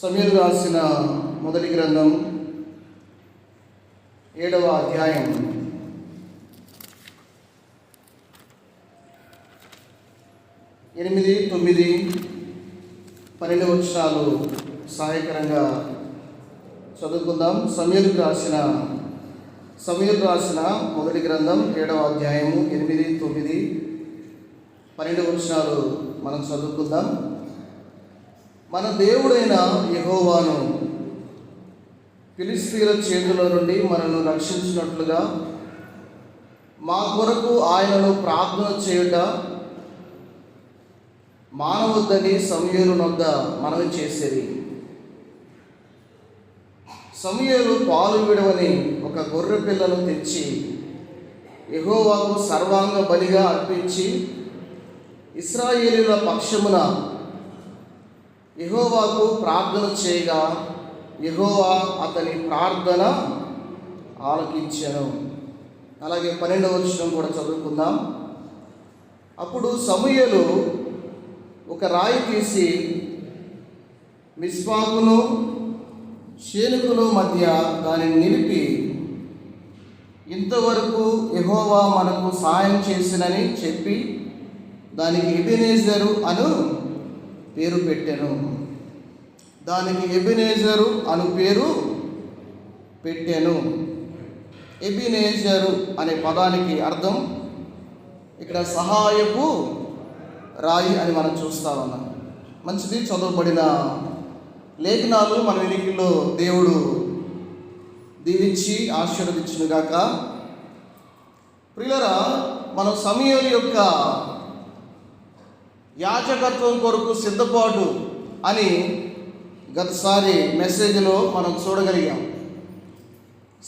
సమూయేలు రాసిన మొదటి గ్రంథం 7వ అధ్యాయం 8, 9, 12 వచనాలు సహాయకరంగా చదువుకుందాం. సమూయేలు రాసిన మొదటి గ్రంథం 7వ అధ్యాయము 8, 9, 12 వచనాలు మనం చదువుకుందాం. మన దేవుడైన యెహోవాను ఫిలిష్తీయుల చేతుల నుండి మనను రక్షించినట్లుగా మా కొరకు ఆయనను ప్రార్థన చేయుట మానవద్దని సమూయేలు నొద్ద మనవి చేసేది. సమూయేలు పాలు విడవని ఒక గొర్రె పిల్లను తెచ్చి యెహోవాకు సర్వాంగ బలిగా అర్పించి ఇశ్రాయేలీయుల పక్షమున యెహోవాకు ప్రార్థన చేయగా యెహోవా అతని ప్రార్థన ఆలకించెను. అలాగే 12వ వచనం కూడా చదువుకుందాం. అప్పుడు సమూయేలు ఒక రాయి తీసి మిస్పాకును షేనుకును మధ్య దానిని నిలిపి ఇంతవరకు యెహోవా మనకు సహాయం చేసినని చెప్పి దానికి ఎబెనేజరు అను పేరు పెట్టెను. దానికి ఎబెనేజరు అను పేరు పెట్టెను. ఎబెనేజరు అనే పదానికి అర్థం ఇక్కడ సహాయపు రాయి అని మనం చూస్తా ఉన్నాం. మంచిది, చదవబడిన లేఖనాలు మన వెనుకల్లో దేవుడు దీవించి ఆశీర్వదించునుగాక. ప్రియులారా, మనం సమూయేలు యొక్క యాజకత్వం కొరకు సిద్ధపాటు అని గతసారి మెసేజ్లో మనం చూడగలిగాం.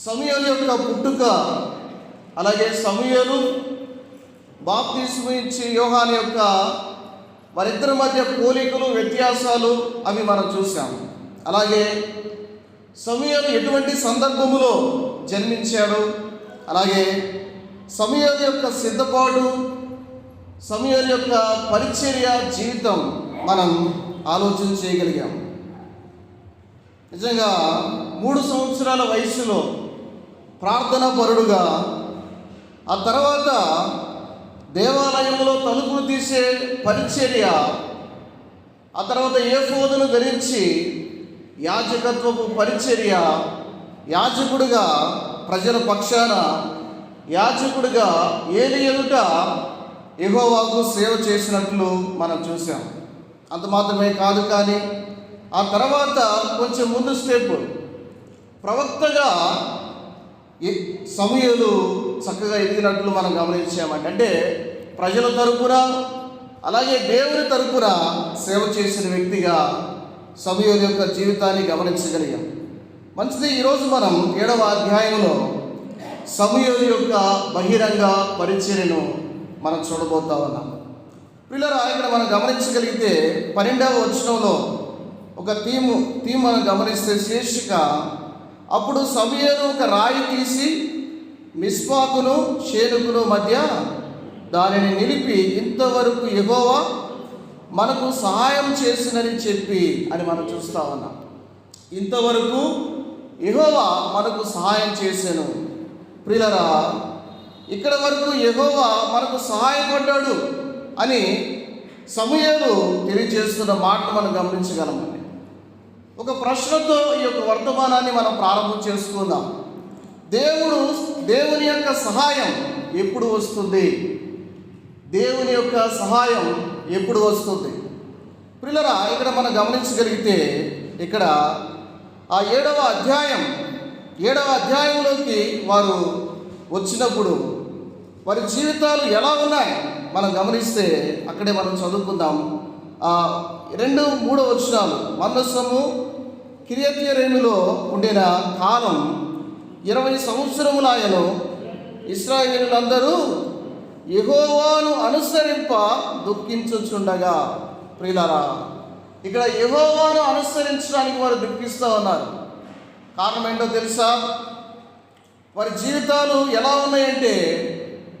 సమూయేలు యొక్క పుట్టుక, అలాగే సమూయేలు బాప్తిస్మం ఇచ్చి యోహాను యొక్క వారిద్దరి మధ్య పోలికలు, వ్యత్యాసాలు అవి మనం చూసాం. అలాగే సమూయేలు ఎటువంటి సందర్భములో జన్మించాడు, అలాగే సమూయేలు యొక్క సిద్ధపాటు, సమూయేలు యొక్క పరిచర్య జీవితం మనం ఆలోచన చేయగలిగాం. నిజంగా 3 సంవత్సరాల వయసులో ప్రార్థనా పరుడుగా, ఆ తర్వాత దేవాలయంలో తలుపులు తీసే పరిచర్య, ఆ తర్వాత ఏఫోదును ధరించి యాజకత్వపు పరిచర్య, యాజకుడిగా ప్రజల పక్షాన యాజకుడిగా ఏలి ఎదుట యెహోవాకు సేవ చేసినట్లు మనం చూసాం. అంత మాత్రమే కాదు, కానీ ఆ తర్వాత కొంచెం ముందు స్టెప్ ప్రవక్తగా సమూయేలు చక్కగా ఎదిగినట్లు మనం గమనించామంటే, అంటే ప్రజల తరపున అలాగే దేవుని తరపున సేవ చేసిన వ్యక్తిగా సమూయేలు యొక్క జీవితాన్ని గమనించగలిగాం. మంచిది, ఈరోజు మనం 7వ అధ్యాయంలో సమూయేలు యొక్క బహిరంగ పరిచర్యను మనం చూడబోతా ఉన్నాం. పిల్లరా, ఇక్కడ మనం గమనించగలిగితే 12వ వచనంలో ఒక థీమ్ మనం గమనిస్తే శీర్షిక, అప్పుడు సమూయేలు ఒక రాయి తీసి మిస్పాకును షేనుకును మధ్య దానిని నిలిపి ఇంతవరకు యెహోవా మనకు సహాయం చేసినని చెప్పి అని మనం చూస్తా ఉన్నాం. ఇంతవరకు యెహోవా మనకు సహాయం చేశాను. ప్రియులరా, ఇక్కడ వరకు యెహోవా మనకు సహాయపడ్డాడు అని సమూయేలు తెలియజేస్తున్న మాట మనం గమనించగలమండి. ఒక ప్రశ్నతో ఈ యొక్క వర్తమానాన్ని మనం ప్రారంభం చేసుకుందాం. దేవుని యొక్క సహాయం ఎప్పుడు వస్తుంది? దేవుని యొక్క సహాయం ఎప్పుడు వస్తుంది? ప్రియులారా, ఇక్కడ మనం గమనించగలిగితే ఇక్కడ ఆ 7వ అధ్యాయంలోకి వారు వచ్చినప్పుడు వారి జీవితాలు ఎలా ఉన్నాయి మనం గమనిస్తే అక్కడే మనం చదువుకుందాం. 2, 3 వచనాలు. మనస్సము కిరియత్యరేములో ఉండిన కాలం 20 సంవత్సరములాయను. ఇశ్రాయేలులందరూ యెహోవాను అనుసరింప దుఃఖించుచుండగా. ప్రియులారా, ఇక్కడ యెహోవాను అనుసరించడానికి వారు దుఃఖిస్తూ ఉన్నారు. కారణం ఏంటో తెలుసా? వారి జీవితాలు ఎలా ఉన్నాయంటే,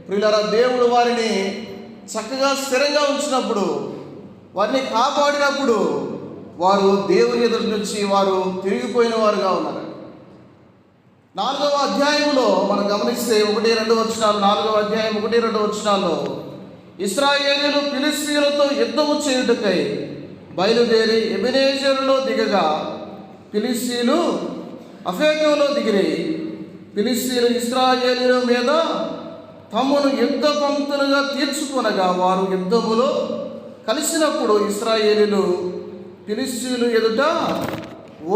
ప్రియులారా, దేవుడు వారిని చక్కగా స్థిరంగా ఉంచినప్పుడు, వారిని కాపాడినప్పుడు వారు దేవుని ఎదురు నుంచి వారు తిరిగిపోయిన వారుగా ఉన్నారు. 4వ అధ్యాయంలో మనం గమనిస్తే 1-2 వచనాలు, 4వ అధ్యాయం 1-2 వచనాల్లో ఇశ్రాయేలీయులు ఫిలిష్తీయులతో యుద్ధము చేయుటకై బయలుదేరి ఎబెనేజరులో దిగగా ఫిలిష్తీయులు అఫేకులో దిగిరి. ఫిలిష్తీయులు ఇశ్రాయేలీయుల మీద తమను యుద్ధ పంక్తులుగా తీర్చుకొనగా వారు యుద్ధములో కలిసినప్పుడు ఇశ్రాయేలీయులు ఫిలిష్తీయులు ఎదుట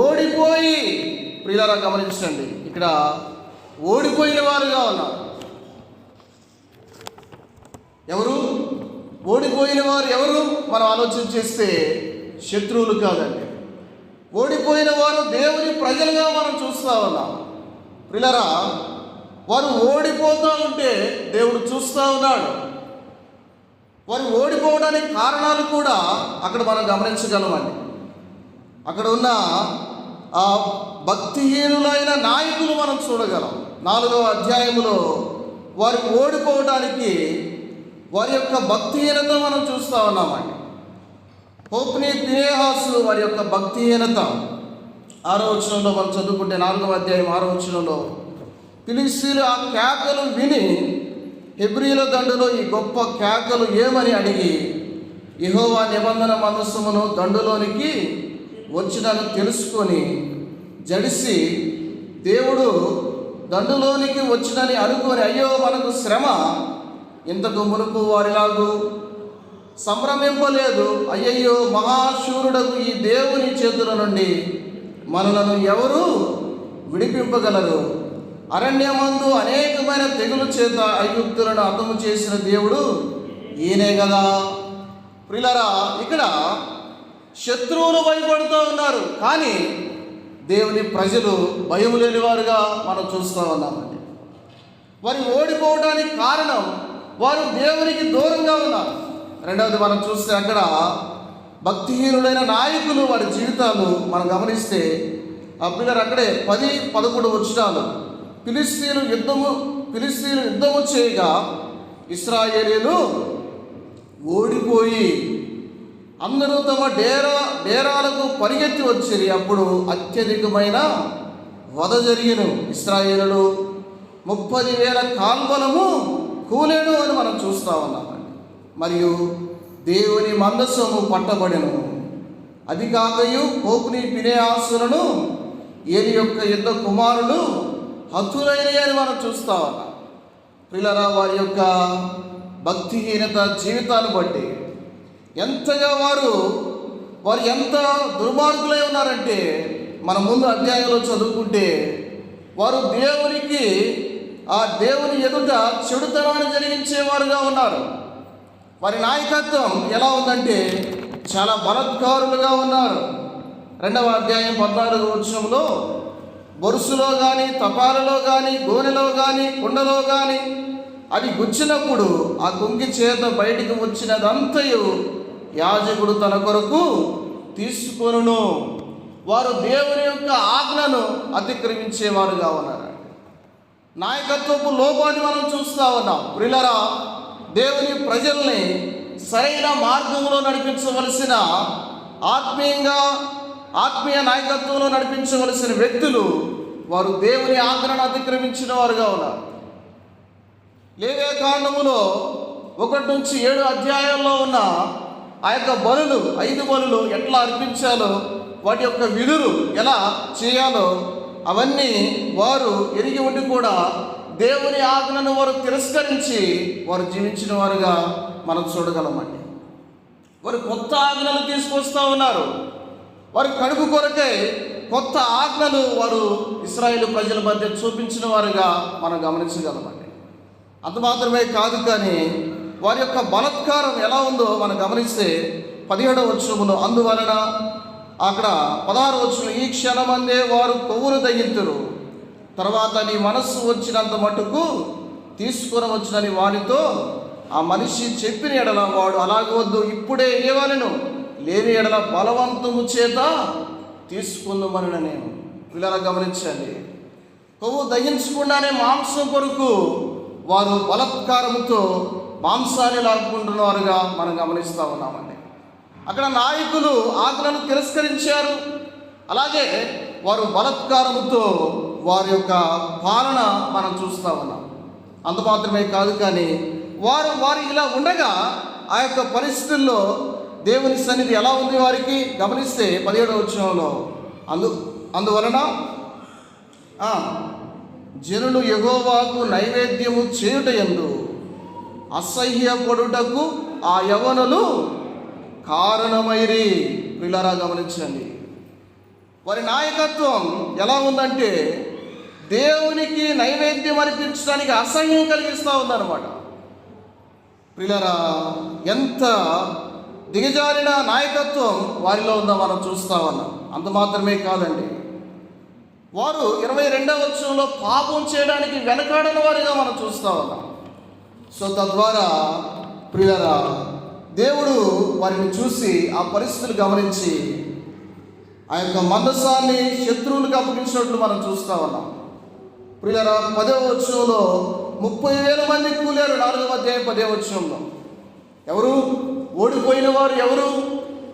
ఓడిపోయి, ప్రియులారా గమనించండి, ఇక్కడ ఓడిపోయిన వారుగా ఉన్నారు. ఎవరు ఓడిపోయిన వారు? ఎవరు? మనం ఆలోచన చేస్తే శత్రువులు కాదండి. ఓడిపోయిన వారు దేవుని ప్రజలుగా మనం చూస్తూ ఉన్నాం. ప్రియులారా, వారు ఓడిపోతూ ఉంటే దేవుడు చూస్తూ ఉన్నాడు. వారు ఓడిపోవడానికి కారణాలు కూడా అక్కడ మనం గమనించగలమండి. అక్కడ ఉన్న ఆ భక్తిహీనులైన నాయకులు మనం చూడగలం. 4వ అధ్యాయంలో వారు ఓడిపోవడానికి వారి యొక్క భక్తిహీనత మనం చూస్తూ ఉన్నామండి. హోప్ని ఫినెహాసు వారి యొక్క భక్తిహీనత 6వ వచనంలో మనం చదువుకుంటే, 4వ అధ్యాయం 6వ వచనంలో ఫిలిష్తీయులు ఆ కేకలు విని హెబ్రీల దండులో ఈ గొప్ప కేకలు ఏమని అడిగి యెహోవా నిబంధన మందసమును దండులోనికి వచ్చినను తెలుసుకొని జడిసి దేవుడు దండులోనికి వచ్చినని అనుకొని, అయ్యో మనకు శ్రమ, ఇంతకు మునుపు వారిలాగు సంభ్రమింపలేదు. అయ్యయ్యో మహాశూరుడకు ఈ దేవుని చేతుల నుండి మనలను ఎవరు విడిపింపగలరు? అరణ్యమందు అనేకమైన తెగులు చేత ఐగుప్తులను అంతము చేసిన దేవుడు ఈయనే కదా. ప్రియులారా, ఇక్కడ శత్రువులు భయపడుతూ ఉన్నారు, కానీ దేవుని ప్రజలు భయం లేని వారుగా మనం చూస్తూ ఉన్నామండి. వారు ఓడిపోవడానికి కారణం వారు దేవునికి దూరంగా ఉన్నారు. రెండవది మనం చూస్తే అక్కడ భక్తిహీనులైన నాయకులు వారి జీవితాలు మనం గమనిస్తే ప్రియులారా అక్కడే 10-11 వచనాలు ఫిలిష్తీయులు యుద్ధము చేయగా ఇశ్రాయేలీయులు ఓడిపోయి అందరూ తమ డేరాలకు పరిగెత్తి వచ్చిరి. అప్పుడు అత్యధికమైన వధ జరిగెను. ఇశ్రాయేలులు 30,000 కాల్బలము కూలెను అని మనం చూస్తూ ఉన్నామండి. మరియు దేవుని మందసము పట్టబడెను. అది కాకయు హోప్ని ఫినెహాసులను ఏలి యొక్క యుద్ధ కుమారులు హతులైనవి అని మనం చూస్తూ ఉన్నాం. ప్రియులారా, వారి యొక్క భక్తిహీనత జీవితాన్ని బట్టి ఎంతగా వారు ఎంత దుర్మార్గులై ఉన్నారంటే, మన ముందు అధ్యాయంలో చదువుకుంటే వారు దేవుని ఎదుట చెడుతనాన్ని జరిగించేవారుగా ఉన్నారు. వారి నాయకత్వం ఎలా ఉందంటే చాలా బలత్కారులుగా ఉన్నారు. 2వ అధ్యాయం 14వ వచనంలో బొరుసులో కానీ, తపాలలో కానీ, గోనెలో కానీ, కుండలో కానీ అది గుచ్చినప్పుడు ఆ కుంగి చేత బయటికి వచ్చినదంతయు యాజకుడు తన కొరకు తీసుకొనును. వారు దేవుని యొక్క ఆజ్ఞను అతిక్రమించేవారుగా ఉన్నారు. నాయకత్వపు లోపాన్ని మనం చూస్తూ ఉన్నాం. ప్రియులారా, దేవుని ప్రజల్ని సరైన మార్గంలో నడిపించవలసిన ఆత్మీయ నాయకత్వంలో నడిపించవలసిన వ్యక్తులు వారు దేవుని ఆజ్ఞను అతిక్రమించిన వారుగా ఉన్నారు. లేవే కాండములో 1-7 అధ్యాయాల్లో ఉన్న ఆ యొక్క బలులు, 5 బలులు ఎట్లా అర్పించాలో, వాటి యొక్క విధులు ఎలా చేయాలో అవన్నీ వారు ఎరిగి ఉండి కూడా దేవుని ఆజ్ఞను వారు తిరస్కరించి వారు జీవించిన వారుగా మనం చూడగలమండి. వారు కొత్త ఆజ్ఞలు తీసుకొస్తూ ఉన్నారు. వారి కడుపు కొరకే కొత్త ఆజ్ఞలు వారు ఇశ్రాయేలు ప్రజల మధ్య చూపించిన వారుగా మనం గమనించగలమండి. అంత మాత్రమే కాదు, కానీ వారి యొక్క బలత్కారం ఎలా ఉందో మనం గమనిస్తే 17వ వచనంలో అందువలన అక్కడ 16వ వచనం ఈ క్షణమందే వారు కొవ్వును దగింతురు, తర్వాత నీ మనస్సు వచ్చినంత మటుకు తీసుకొని వచ్చినని వారితో ఆ మనిషి చెప్పిన ఎడల వాడు అలాగవద్దు, ఇప్పుడే ఇవ్వవలెను, లేని ఎడల బలవంతము చేత తీసుకుందామని నేను. పిల్లల గమనించండి, కొవ్వు దహించకుండానే మాంసం కొరకు వారు బలత్కారముతో మాంసాన్ని లాక్కుంటున్నవారుగా మనం గమనిస్తూ ఉన్నామండి. అక్కడ నాయకులు ఆజ్ఞలను తిరస్కరించారు. అలాగే వారు బలాత్కారముతో వారి యొక్క పాలన మనం చూస్తూ ఉన్నాం. అంత మాత్రమే కాదు, కానీ వారు ఇలా ఉండగా ఆ యొక్క పరిస్థితుల్లో దేవుని సన్నిధి ఎలా ఉంది వారికి గమనిస్తే 17వ వచనంలో అందువలన జనులు యెహోవాకు నైవేద్యము చేయుటయందు అసహ్యపడుటకు ఆ యవ్వనులు కారణమైరి. పిల్లరా గమనించండి, వారి నాయకత్వం ఎలా ఉందంటే దేవునికి నైవేద్యం అర్పించడానికి అసహ్యం కలిగిస్తూ ఉందన్నమాట. పిల్లరా, ఎంత దిగజారిన నాయకత్వం వారిలో ఉందో మనం చూస్తూ ఉన్నాం. అంత మాత్రమే కాదండి, వారు 22వ వచనంలో పాపం చేయడానికి వెనకాడని వారిగా మనం చూస్తూ ఉన్నాం. సో తద్వారా ప్రియులరా, దేవుడు వారిని చూసి ఆ పరిస్థితులు గమనించి ఆ యొక్క మందసాన్ని శత్రువులకు అప్పగించినట్లు మనం చూస్తూ ఉన్నాం. ప్రియులరా, 10వ వచనంలో 30,000 మంది కూలారు. 4వ అధ్యాయం 10వ వచనంలో ఎవరు ఓడిపోయిన వారు, ఎవరు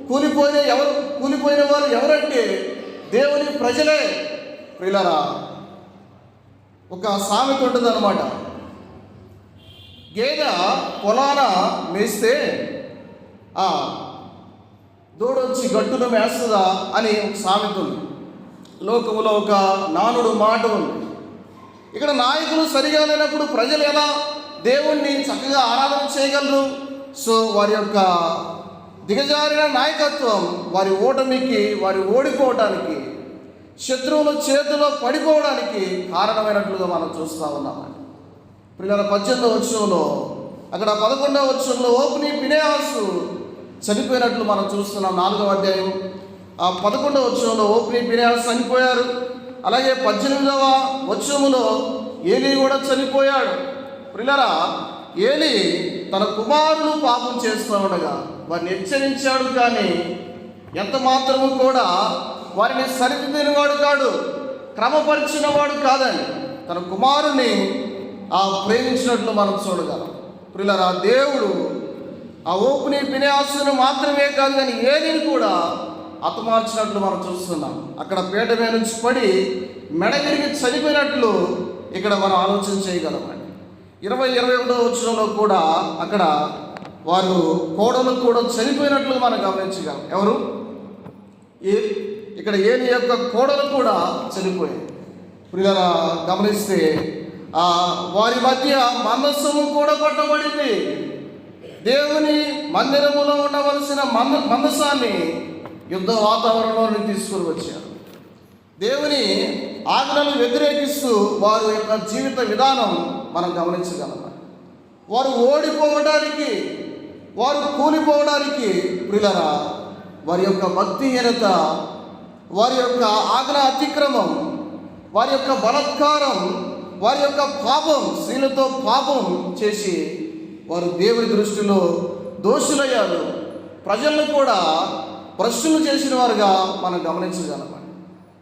కూలిపోయిన వారు ఎవరంటే దేవుని ప్రజలే. ప్రియులరా, ఒక సామెత ఉంటుంది అన్నమాట, గేదె పొలాన మేస్తే దూడొచ్చి గట్టును మేస్తుందా అని ఒక సామెత ఉంది. లోకములో ఒక నానుడు మాట ఉంది. ఇక్కడ నాయకులు సరిగా లేనప్పుడు ప్రజలు ఎలా దేవుణ్ణి చక్కగా ఆరాధన చేయగలరు? సో వారి యొక్క దిగజారిన నాయకత్వం వారి ఓటమికి, వారి ఓడిపోవడానికి, శత్రువుల చేతిలో పడిపోవడానికి కారణమైనట్లుగా మనం చూస్తూ ఉన్నామండి. పిల్లల 18వ వచనంలో, అక్కడ 11వ వచనంలో ఓప్ని ఫినెహాసు చనిపోయినట్లు మనం చూస్తున్నాం. 4వ అధ్యాయం 11వ వచనంలో ఓప్ని ఫినెహాసు చనిపోయారు. అలాగే 18వ వచనంలో ఏలీ కూడా చనిపోయాడు. పిల్లరా, ఏలీ తన కుమారులు పాపం చేస్తూ ఉండగా వారిని హెచ్చరించాడు, కానీ ఎంత మాత్రము కూడా వారిని సరిదిద్దినవాడు కాడు, క్రమపరిచినవాడు కాదండి. తన కుమారుని ప్రేమించినట్లు మనం చూడగలం. ప్రియులారా, దేవుడు ఆ ఓపుని ఫినెహాసును మాత్రమే కాదు, కానీ ఏలీని కూడా హతమార్చినట్లు మనం చూస్తున్నాం. అక్కడ పీట మీద నుంచి పడి మెడ విరిగి చనిపోయినట్లు ఇక్కడ మనం ఆలోచన చేయగలమండి. 21వ వచనంలో కూడా అక్కడ వారు కోడలు కూడా చనిపోయినట్లు మనం గమనించగలం. ఎవరు? ఇక్కడ ఏలి యొక్క కోడలు కూడా చనిపోయింది. ప్రియులారా, గమనిస్తే వారి మధ్య మందస్సము కూడా కొట్టబడింది. దేవుని మందిరములో ఉండవలసిన మందసాన్ని యుద్ధ వాతావరణంలోకి తీసుకుని వచ్చారు. దేవుని ఆజ్ఞలను వ్యతిరేకిస్తూ వారి యొక్క జీవిత విధానం మనం గమనించగలం. వారు ఓడిపోవడానికి, వారు కూలిపోవడానికి ప్రియులారా, వారి యొక్క భక్తిహీనత, వారి యొక్క ఆజ్ఞ అతిక్రమం, వారి యొక్క బలాత్కారం, వారి యొక్క పాపం, స్త్రీలతో పాపం చేసి వారు దేవుని దృష్టిలో దోషులయ్యారు. ప్రజలను కూడా ప్రశ్నలు చేసిన వారుగా మనం గమనించగలమండి.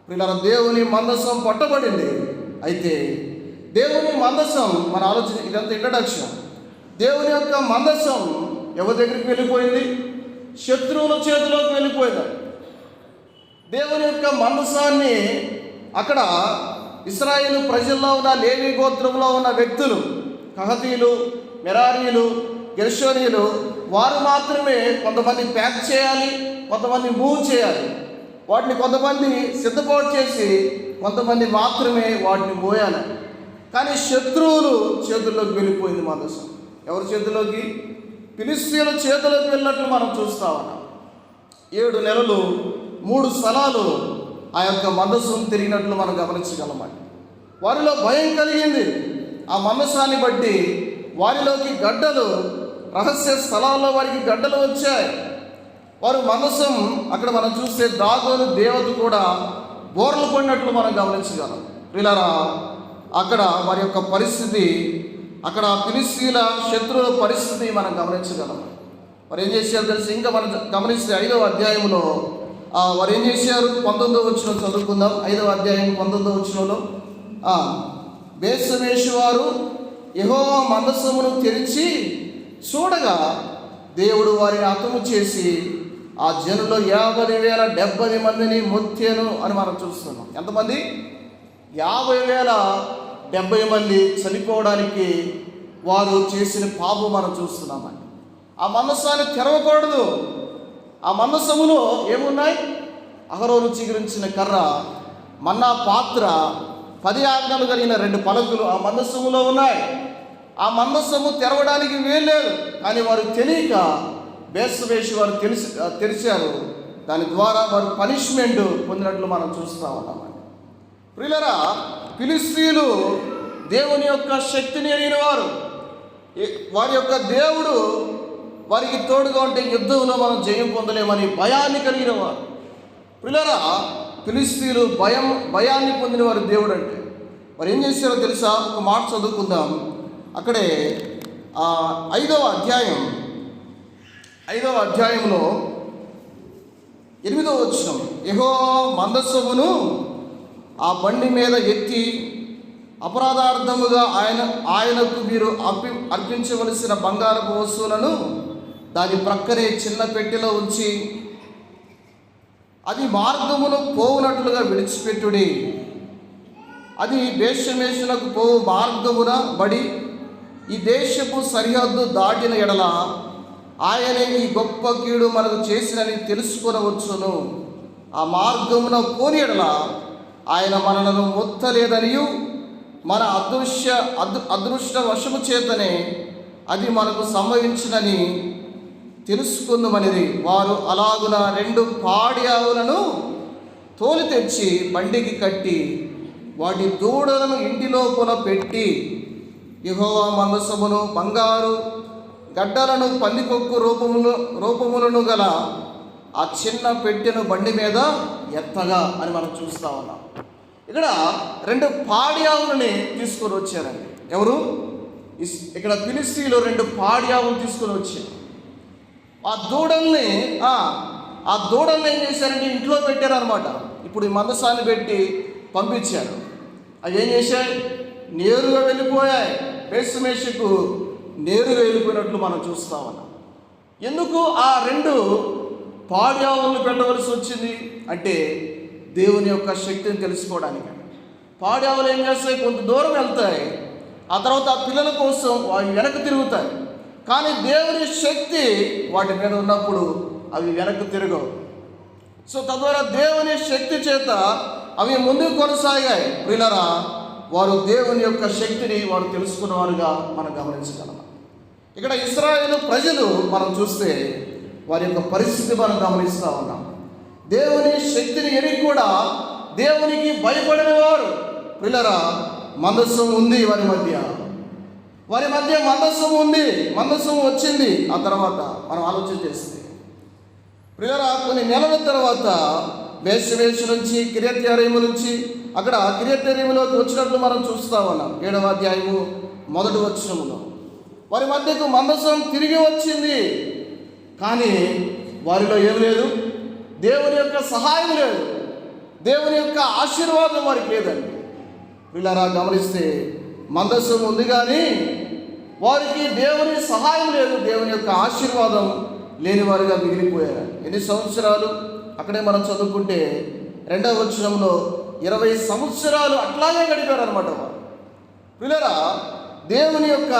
ప్రియులారా, దేవుని మందసం పట్టబడింది. అయితే దేవుని మందసం మన ఆలోచన, ఇదంతా ఇంట్రడక్షన్. దేవుని యొక్క మందసం ఎవరి దగ్గరికి వెళ్ళిపోయింది? శత్రువుల చేతిలోకి వెళ్ళిపోయింది. దేవుని యొక్క మందసాన్ని అక్కడ ఇశ్రాయేలు ప్రజల్లో ఉన్న లేవి గోత్రంలో ఉన్న వ్యక్తులు, కహతీలు, మెరారీలు, గెర్షోనీయులు, వారు మాత్రమే కొంతమంది ప్యాక్ చేయాలి, కొంతమంది మూవ్ చేయాలి. వాటిని కొంతమంది సిద్ధపాటు చేసి కొంతమంది మాత్రమే వాటిని మోయాలి. కానీ శత్రువులు చేతుల్లోకి వెళ్ళిపోయింది మందసం. ఎవరి చేతిలోకి? ఫిలిష్తీయుల చేతిలోకి వెళ్ళినట్లు మనం చూస్తా ఉన్నాం. 7 నెలలు 3 స్థలాలు ఆ యొక్క మందసం తిరిగినట్లు మనం గమనించగలమండి. వారిలో భయం కలిగింది. ఆ మందసాన్ని బట్టి వారిలోకి గడ్డలు, రహస్య స్థలాల్లో వారికి గడ్డలు వచ్చాయి. వారు మందసం అక్కడ మనం చూస్తే దాగోను దేవత కూడా బోర్లు పడినట్లు మనం గమనించగలం. ప్రియులారా, అక్కడ వారి యొక్క పరిస్థితి, అక్కడ ఫిలిష్తీయుల శత్రువుల పరిస్థితి మనం గమనించగలం. వారు ఏం చేశారు తెలిసి, ఇంకా మనం గమనిస్తే 5వ అధ్యాయంలో వారు ఏం చేశారు? 19వ వచనం చదువుకుందాం. 5వ అధ్యాయం 19వ వచనంలో, బేత్షెమెషు వారు యెహోవా మందసమును తెరిచి చూడగా దేవుడు వారిని హతము చేసి ఆ జనులో 50,070 మందిని మొత్తేను అని మనం చూస్తున్నాం. ఎంతమంది? 50,070 మంది చనిపోవడానికి వారు చేసిన పాపం మనం చూస్తున్నామండి. ఆ మందసాన్ని తెరవకూడదు. ఆ మందసములో ఏమున్నాయి? అహరోను చిగురించిన కర్ర, మన్నా పాత్ర, 10 ఆజ్ఞలు కలిగిన 2 పలకలు ఆ మందసములో ఉన్నాయి. ఆ మందసము తెరవడానికి వీల్లేదు. కానీ వారు తెలియక వేసి వారు తెరిచారు. దాని ద్వారా వారు పనిష్మెంట్ పొందినట్లు మనం చూస్తూ ఉన్నామండి. ప్రియులారా, ఫిలిష్తీయులు దేవుని యొక్క శక్తిని ఎరిగిన వారు. వారి యొక్క దేవుడు వారికి తోడుగా ఉంటే యుద్ధంలో మనం జయం పొందలేమని భయాన్ని కలిగిన వారు. ప్రియులారా, ఫిలిష్తీయులు భయాన్ని పొందిన వారు దేవుడు అంటే. వారు ఏం చేశారో తెలుసా? ఒక మాట చదువుకుందాం. అక్కడే 5వ అధ్యాయంలో 8వ వచనం. యెహోవా మందసమును ఆ బండి మీద ఎత్తి అపరాధార్థముగా ఆయనకు మీరు అర్పించవలసిన బంగారపు వస్తువులను దాని ప్రక్కనే చిన్న పెట్టెలో ఉంచి అది మార్గమును పోవునట్లుగా విడిచిపెట్టుడి. అది బేషమేషులకు పోవు మార్గమున బడి ఈ దేశపు సరిహద్దు దాటిన ఎడల ఆయనే ఈ గొప్ప కీడు మనకు చేసినని తెలుసుకొనవచ్చును. ఆ మార్గమున పోని ఎడల ఆయన మనలను మొత్తలేదనియు మన అదృష్ట వశము చేతనే అది మనకు సంభవించినని తెలుసుకుందామనిది. వారు అలాగున 2 పాడి ఆవులను తోలి తెచ్చి బండికి కట్టి వాటి దూడలను ఇంటి లోపల పెట్టి యెహోవా మందసమును బంగారు గడ్డలను పందికొక్కు రూపములను గల ఆ చిన్న పెట్టెను బండి మీద ఎత్తగా అని మనం చూస్తూ ఉన్నాం. ఇక్కడ 2 పాడి ఆవులని తీసుకొని వచ్చారండి. ఎవరు? ఇక్కడ ఫిలిష్తీయులు 2 పాడి ఆవులు తీసుకొని వచ్చారు. ఆ దూడల్ని ఏం చేశారంటే ఇంట్లో పెట్టారనమాట. ఇప్పుడు ఈ మందసాన్ని పెట్టి పంపించారు. అవి ఏం చేశాయి? నేరుగా వెళ్ళిపోయాయి. బేత్షెమెషుకు నేరుగా వెళ్ళిపోయినట్లు మనం చూస్తా ఉన్నాం. ఎందుకు ఆ 2 పాడి ఆవులను పెట్టవలసి వచ్చింది అంటే దేవుని యొక్క శక్తిని తెలుసుకోవడానికి. పాడి ఆవులు ఏం చేస్తాయి? కొంత దూరం వెళ్తాయి, ఆ తర్వాత ఆ పిల్లల కోసం అవి వెనక్కి తిరుగుతాయి. కానీ దేవుని శక్తి వాటి మీద ఉన్నప్పుడు అవి వెనక్కి తిరగవు. సో తద్వారా దేవుని శక్తి చేత అవి ముందుకు కొనసాగాయి. ప్రియులారా, వారు దేవుని యొక్క శక్తిని వారు తెలుసుకున్నవారుగా మనం గమనించగలం. ఇక్కడ ఇశ్రాయేలు ప్రజలు మనం చూస్తే వారి యొక్క పరిస్థితి మనం గమనిస్తూ ఉన్నాం. దేవుని శక్తిని ఎరిగి కూడా దేవునికి భయపడిన వారు. ప్రియులారా, మందసం ఉంది వారి మధ్య మందసం ఉంది. మందసం వచ్చింది. ఆ తర్వాత మనం ఆలోచన చేస్తే ప్రియులారా, కొన్ని నెలల తర్వాత బేత్షెమెషు నుంచి కిర్యత్యారీము నుంచి అక్కడ కిర్యత్యారీములోకి వచ్చినట్లు మనం చూస్తూ ఉన్నాం. 7వ అధ్యాయము 1వ వచనములో వారి మధ్యకు మందసం తిరిగి వచ్చింది. కానీ వారిలో ఏమి లేదు? దేవుని యొక్క సహాయం లేదు, దేవుని యొక్క ఆశీర్వాదం వారికి లేదండి. వీళ్ళరా గమనిస్తే మందసం ఉంది కానీ వారికి దేవుని సహాయం లేదు, దేవుని యొక్క ఆశీర్వాదం లేని వారుగా మిగిలిపోయారు. ఎన్ని సంవత్సరాలు? అక్కడే మనం చదువుకుంటే 2వ వచనంలో 20 సంవత్సరాలు అట్లాగే గడిపారు అనమాట వారు. వీళ్ళరా దేవుని యొక్క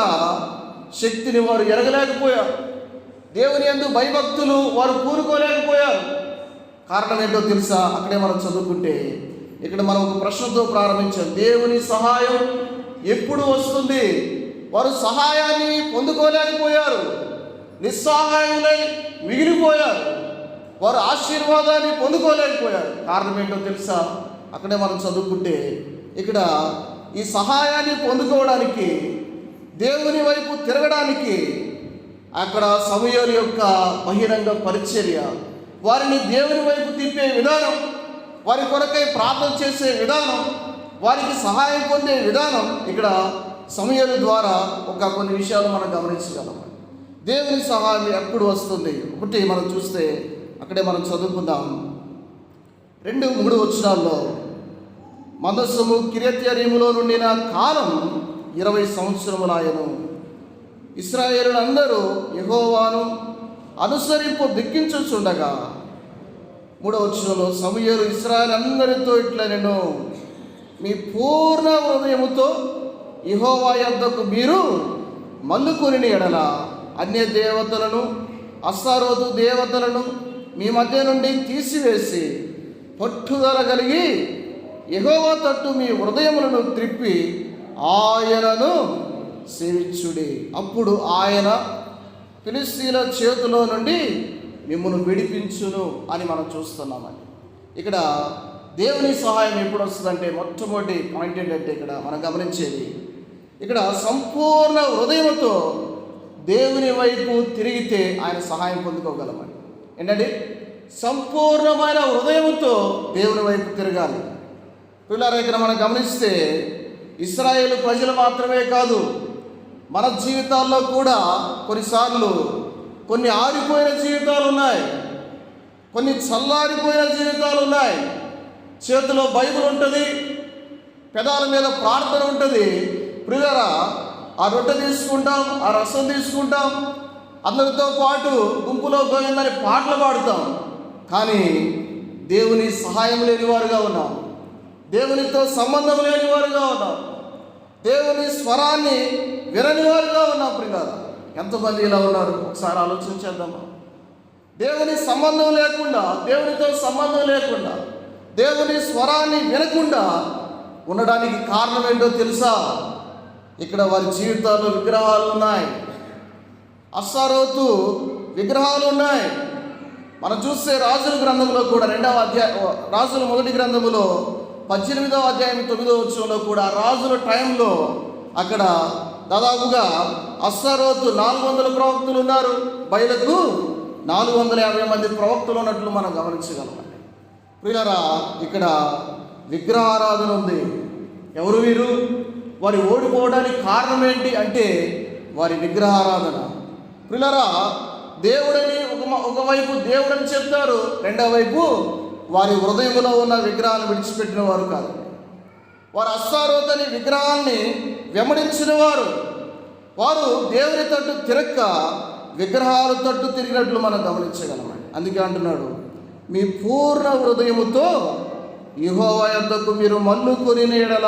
శక్తిని వారు ఎరగలేకపోయారు. దేవుని యందు భయభక్తులు వారు కూరుకోలేకపోయారు. కారణం ఏంటో తెలుసా? అక్కడే మనం చదువుకుంటే ఇక్కడ మనం ఒక ప్రశ్నతో ప్రారంభించాం. దేవుని సహాయం ఎప్పుడు వస్తుంది? వారు సహాయాన్ని పొందుకోలేకపోయారు, నిస్సహాయులై మిగిలిపోయారు. వారు ఆశీర్వాదాన్ని పొందుకోలేకపోయారు. కారణం ఏంటో తెలుసా? అక్కడే మనం చదువుకుంటే ఇక్కడ ఈ సహాయాన్ని పొందుకోవడానికి, దేవుని వైపు తిరగడానికి అక్కడ సమూయేలు యొక్క బహిరంగ పరిచర్య, వారిని దేవుని వైపు తిప్పే విధానం, వారి కొరకై ప్రార్థన చేసే విధానం, వారికి సహాయం పొందే విధానం ఇక్కడ సమూయేలు ద్వారా కొన్ని విషయాలు మనం గమనించగలం. దేవుని సహాయం ఎప్పుడు వస్తుంది? ఒకటి మనం చూస్తే అక్కడే మనం చదువుకుందాం. 2-3 వచనాల్లో మందసము కిర్యత్యారీములో నుండిన కాలం 20 సంవత్సరములాయను. ఇశ్రాయేలులందరూ యెహోవాను అనుసరింపు ధిక్కించుచుండగా 3వ వచనంలో సమూయేలు ఇశ్రాయేలు అందరితో ఇట్లా నేను మీ పూర్ణ హృదయముతో యెహోవా యొద్దకు మీరు మల్లుకొని ఎడల అన్య దేవతలను అస్తారోతు దేవతలను మీ మధ్య నుండి తీసివేసి పట్టుదల కలిగి యెహోవా తట్టు మీ హృదయములను త్రిప్పి ఆయనను సేవించుడి. అప్పుడు ఆయన ఫిలిష్తీయుల చేతిలో నుండి మిమ్మల్ని విడిపించును అని మనం చూస్తున్నామండి. ఇక్కడ దేవుని సహాయం ఎప్పుడు వస్తుందంటే మొట్టమొదటి పాయింట్ ఏంటంటే ఇక్కడ మనం గమనించేది, ఇక్కడ సంపూర్ణ హృదయంతో దేవుని వైపు తిరిగితే ఆయన సహాయం పొందుకోగలమండి. ఏంటంటే సంపూర్ణమైన హృదయంతో దేవుని వైపు తిరగాలి. పిల్లల ఇక్కడ మనం గమనిస్తే ఇశ్రాయేలు ప్రజలు మాత్రమే కాదు, మన జీవితాల్లో కూడా కొన్నిసార్లు కొన్ని ఆరిపోయిన జీవితాలు ఉన్నాయి, కొన్ని చల్లారిపోయిన జీవితాలు ఉన్నాయి. చేతిలో బైబిల్ ఉంటుంది, పెదాల మీద ప్రార్థన ఉంటుంది. ప్రియులారా, ఆ రొట్టె తీసుకుంటాం, ఆ రసం తీసుకుంటాం, అందరితో పాటు గుంపులో గోవిందని పాటలు పాడుతాం. కానీ దేవుని సహాయం లేని వారుగా ఉన్నాం, దేవునితో సంబంధం లేని వారుగా ఉన్నాం, దేవుని స్వరాన్ని వినని వారుగా ఉన్నాం. ప్రియులారా, ఎంతమంది ఇలా ఉన్నారు ఒకసారి ఆలోచించేద్దామా? దేవుని సంబంధం లేకుండా, దేవునితో సంబంధం లేకుండా, దేవుని స్వరాన్ని వినకుండా ఉండడానికి కారణం ఏంటో తెలుసా? ఇక్కడ వారి జీవితాల్లో విగ్రహాలు ఉన్నాయి, అస్తారోతు విగ్రహాలు ఉన్నాయి. మనం చూస్తే రాజుల గ్రంథంలో కూడా 2వ అధ్యాయం, రాజుల మొదటి గ్రంథములో 18వ అధ్యాయం 9వ వచనంలో కూడా రాజుల టైంలో అక్కడ దాదాపుగా అస్తారోతు 400 ప్రవక్తలు ఉన్నారు, బయలకు 450 మంది ప్రవక్తలు ఉన్నట్లు మనం గమనించగలమండి. ప్రియులారా, ఇక్కడ విగ్రహారాధన ఉంది. ఎవరు వీరు? వారి ఓడిపోవడానికి కారణం ఏంటి అంటే వారి విగ్రహారాధన. ప్రియులారా, దేవుడని ఒకవైపు దేవుడని చెప్తారు, రెండవ వైపు వారి హృదయంలో ఉన్న విగ్రహాన్ని విడిచిపెట్టిన వారు కాదు. వారు అస్తారోతని విగ్రహాన్ని వెంబడించిన వారు దేవుని తట్టు తిరక్క విగ్రహాల తట్టు తిరిగినట్లు మనం గమనించగలమండి. అందుకే అంటున్నాడు, మీ పూర్ణ హృదయముతో యెహోవా యొద్దకు మీరు మల్లుకొని ఎడల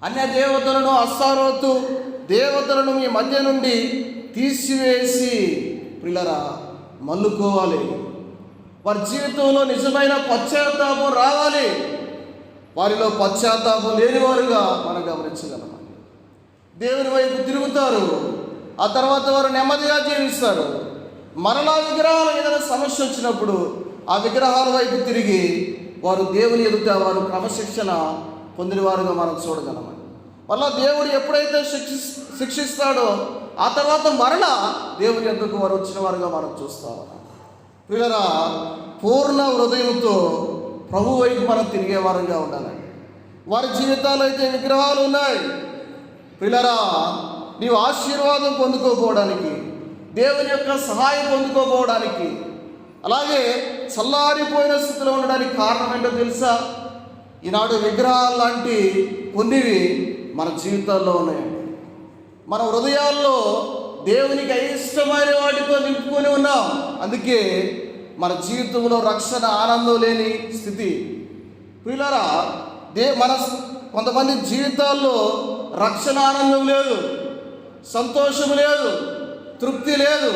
అన్య దేవతలను, అస్తారోతు దేవతలను మీ మధ్య నుండి తీసివేసి ప్రియులారా మల్లుకోవాలి. వారి జీవితంలో నిజమైన పశ్చాత్తాపం రావాలి. వారిలో పశ్చాత్తాపం లేనివారుగా మనం గమనించగలం. దేవుని వైపు తిరుగుతారు, ఆ తర్వాత వారు నెమ్మదిగా జీవిస్తారు. మరలా విగ్రహాల ఏదైనా సమస్య వచ్చినప్పుడు ఆ విగ్రహాల వైపు తిరిగి వారు దేవుని ఎదుట వారు క్రమశిక్షణ పొందిన వారుగా మనం చూడగలమండి. మళ్ళా దేవుడు ఎప్పుడైతే శిక్షిస్తాడో ఆ తర్వాత మరలా దేవుని ఎదుటకు వారు వచ్చిన వారుగా మనం చూస్తాం. ప్రియులారా, పూర్ణ హృదయంతో ప్రభు వైపు మనం తిరిగే వారంగా ఉండాలండి. వారి జీవితాల్లో అయితే విగ్రహాలు ఉన్నాయి. ప్రియులారా, నీవు ఆశీర్వాదం పొందుకోపోవడానికి, దేవుని యొక్క సహాయం పొందుకోపోవడానికి, అలాగే చల్లారిపోయిన స్థితిలో ఉండడానికి కారణం ఏంటో తెలుసా? ఈనాడు విగ్రహాలు లాంటి కొన్నివి మన జీవితాల్లో ఉన్నాయండి. మన హృదయాల్లో దేవునికి అయిష్టమైన వాటితో నింపుకొని ఉన్నాం. అందుకే మన జీవితంలో రక్షణ, ఆనందం లేని స్థితి. ప్రియులారా, మన కొంతమంది జీవితాల్లో రక్షణ, ఆనందం లేదు, సంతోషం లేదు, తృప్తి లేదు,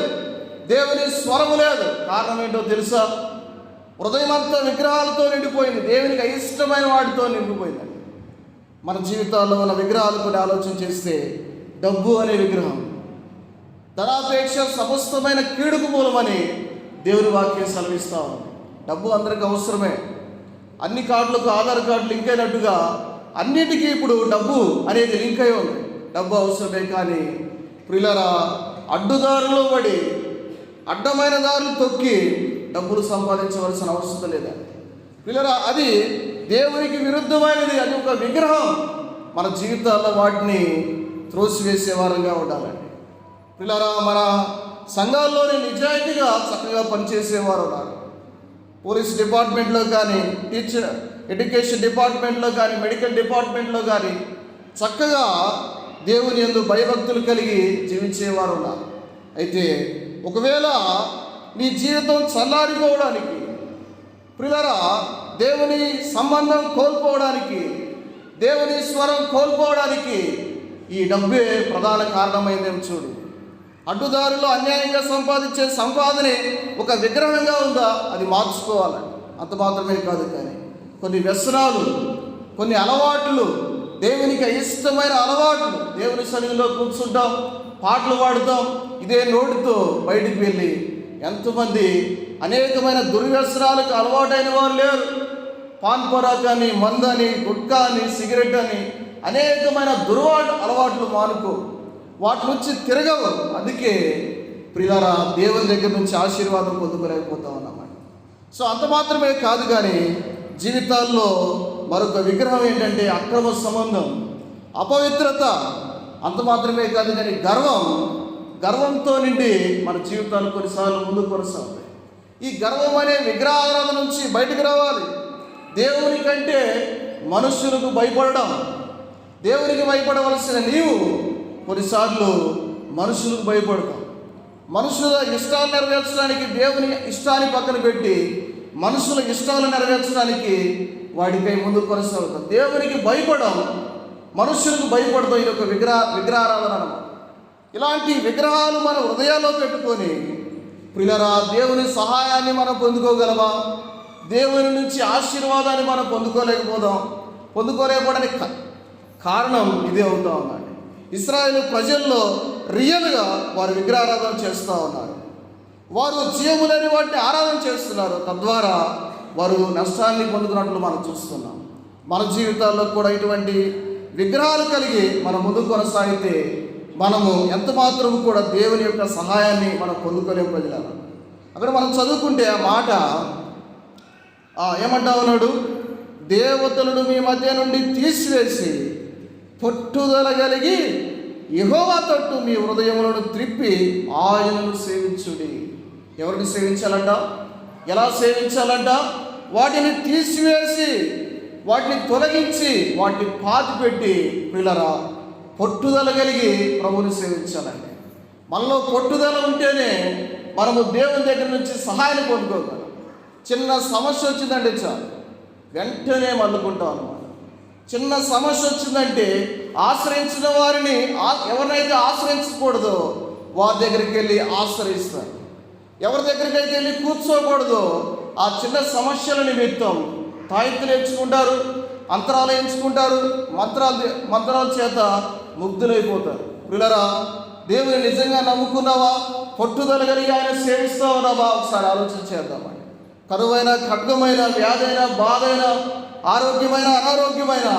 దేవుని స్వరము లేదు. కారణం ఏంటో తెలుసా? హృదయం అంతా విగ్రహాలతో నిండిపోయింది, దేవునికి అయిష్టమైన వాటితో నిండిపోయిందండి. మన జీవితాల్లో ఉన్న విగ్రహాలు కొన్ని ఆలోచన చేస్తే, డబ్బు అనే విగ్రహం, ధనాపేక్ష సమస్తమైన కీడుకు మూలమని దేవుని వాక్యం సెలవిస్తూ ఉంది. డబ్బు అందరికీ అవసరమే. అన్ని కార్డులకు ఆధార్ కార్డు లింక్ అయినట్టుగా అన్నిటికీ ఇప్పుడు డబ్బు అనేది లింక్ అయి ఉంది. డబ్బు అవసరమే. కానీ ప్రియులారా, అడ్డుదారులు పడి అడ్డమైన దారులు తొక్కి డబ్బులు సంపాదించవలసిన అవసరం లేదా? ప్రియులారా, అది దేవునికి విరుద్ధమైనది. అది ఒక విగ్రహం. మన జీవితాల్లో వాటిని త్రోసివేసే వారంగా ఉండాలండి. ప్రియులారా, మన సంఘాల్లోనే నిజాయితీగా చక్కగా పనిచేసేవారు ఉన్నారు. పోలీస్ డిపార్ట్మెంట్లో కానీ, టీచర్ ఎడ్యుకేషన్ డిపార్ట్మెంట్లో కానీ, మెడికల్ డిపార్ట్మెంట్లో కానీ చక్కగా దేవుని యందు భయభక్తులు కలిగి జీవించేవారు ఉన్నారు. అయితే ఒకవేళ నీ జీవితం చల్లారిపోవడానికి, ప్రియులారా, దేవుని సంబంధం కోల్పోవడానికి, దేవుని స్వరం కోల్పోవడానికి ఈ డబ్బే ప్రధాన కారణమైందేమో చూడు. అడ్డుదారులు అన్యాయంగా సంపాదించే సంపాదనే ఒక విగ్రహంగా ఉందా, అది మార్చుకోవాలి. అంత మాత్రమే కాదు, కానీ కొన్ని వ్యసనాలు, కొన్ని అలవాట్లు, దేవునికి ఇష్టమైన అలవాట్లు, దేవుని సన్నిధిలో కూర్చుంటాం, పాటలు పాడుతాం, ఇదే నోటితో బయటికి వెళ్ళి ఎంతమంది అనేకమైన దుర్వ్యసనాలకు అలవాటైన వారు లేరు. పాన్ పరాక్ అని, మందని, గుట్కా అని, సిగరెట్ అని అనేకమైన అలవాట్లు మానుకో, వాటి నుంచి తిరగవు. అందుకే ప్రియులారా, దేవుని దగ్గర నుంచి ఆశీర్వాదం పొందుకోలేకపోతా ఉన్నామని. సో అంత మాత్రమే కాదు, కానీ జీవితాల్లో మరొక విగ్రహం ఏంటంటే అక్రమ సంబంధం, అపవిత్రత. అంత మాత్రమే కాదు, కానీ గర్వంతో నిండి మన జీవితాలు కొన్నిసార్లు ముందుకు కొనసాగుతాయి. ఈ గర్వం అనే విగ్రహారాధన నుంచి బయటకు రావాలి. దేవుని కంటే మనుషులకు భయపడడం, దేవునికి భయపడవలసిన నీవు కొన్నిసార్లు మనుషులకు భయపడతాం. మనుషుల ఇష్టాలు నెరవేర్చడానికి దేవుని ఇష్టాన్ని పక్కన పెట్టి మనుషుల ఇష్టాలు నెరవేర్చడానికి వాడిపై ముందుకు కొనసాగుతాం. దేవునికి భయపడం, మనుషులకు భయపడతాం. ఇది ఒక విగ్రహారాధన అన్నమాట. ఇలాంటి విగ్రహాలు మన హృదయాల్లో పెట్టుకొని ప్రియులారా, దేవుని సహాయాన్ని మనం పొందుకోగలమా? దేవుని నుంచి ఆశీర్వాదాన్ని మనం పొందుకోలేకపోవడానికి కారణం ఇదే అవుతా ఉందండి. ఇశ్రాయేలు ప్రజల్లో రియల్గా వారు విగ్రహారాధన చేస్తూ ఉన్నారు. వారు జీవము లేని వాటిని ఆరాధన చేస్తున్నారు. తద్వారా వారు నష్టాన్ని పొందుతున్నట్లు మనం చూస్తున్నాం. మన జీవితాల్లో కూడా ఇటువంటి విగ్రహాలు కలిగి మనం ముందుకు కొనసాగితే మనము ఎంత మాత్రం కూడా దేవుని యొక్క సహాయాన్ని మనం పొందుకోలేము ప్రజలను. అక్కడ మనం చదువుకుంటే ఆ మాట ఏమంటా ఉన్నాడు? దేవతలను మీ మధ్య నుండి తీసివేసి పట్టుదల కలిగి యెహోవా తట్టు మీ హృదయములను త్రిప్పి ఆయనను సేవించుడి. ఎవరిని సేవించాలంట? ఎలా సేవించాలంట? వాటిని తీసివేసి, వాటిని తొలగించి, వాటిని పాతిపెట్టి ప్రియులారా పట్టుదల కలిగి ప్రభువుని సేవించాలండి. మనలో పట్టుదల ఉంటేనే మనము దేవుని దగ్గర నుంచి సహాయాన్ని పొందుకోగలం. చిన్న సమస్య వచ్చిందంటే చాలు వెంటనే మల్లుకుంటాం అన్నమాట. చిన్న సమస్య వచ్చిందంటే ఆశ్రయించిన వారిని, ఎవరినైతే ఆశ్రయించకూడదో వారి దగ్గరికి వెళ్ళి ఆశ్రయిస్తారు. ఎవరి దగ్గరికి అయితే వెళ్ళి కూర్చోకూడదో ఆ చిన్న సమస్యల నిమిత్తం తాయెత్తులు ఎంచుకుంటారు, అంతరాలు ఎంచుకుంటారు, మంత్రాల చేత ముగ్ధులైపోతారు. ప్రియులారా, దేవుని నిజంగా నమ్ముకున్నావా? పట్టుదల కలిగి ఆయన సేవిస్తూ ఉన్నావా? ఒకసారి ఆలోచన చేద్దామండి. కరువైన, ఖడ్గమైన, వ్యాధైన, బాధైన, ఆరోగ్యమైన, అనారోగ్యమైన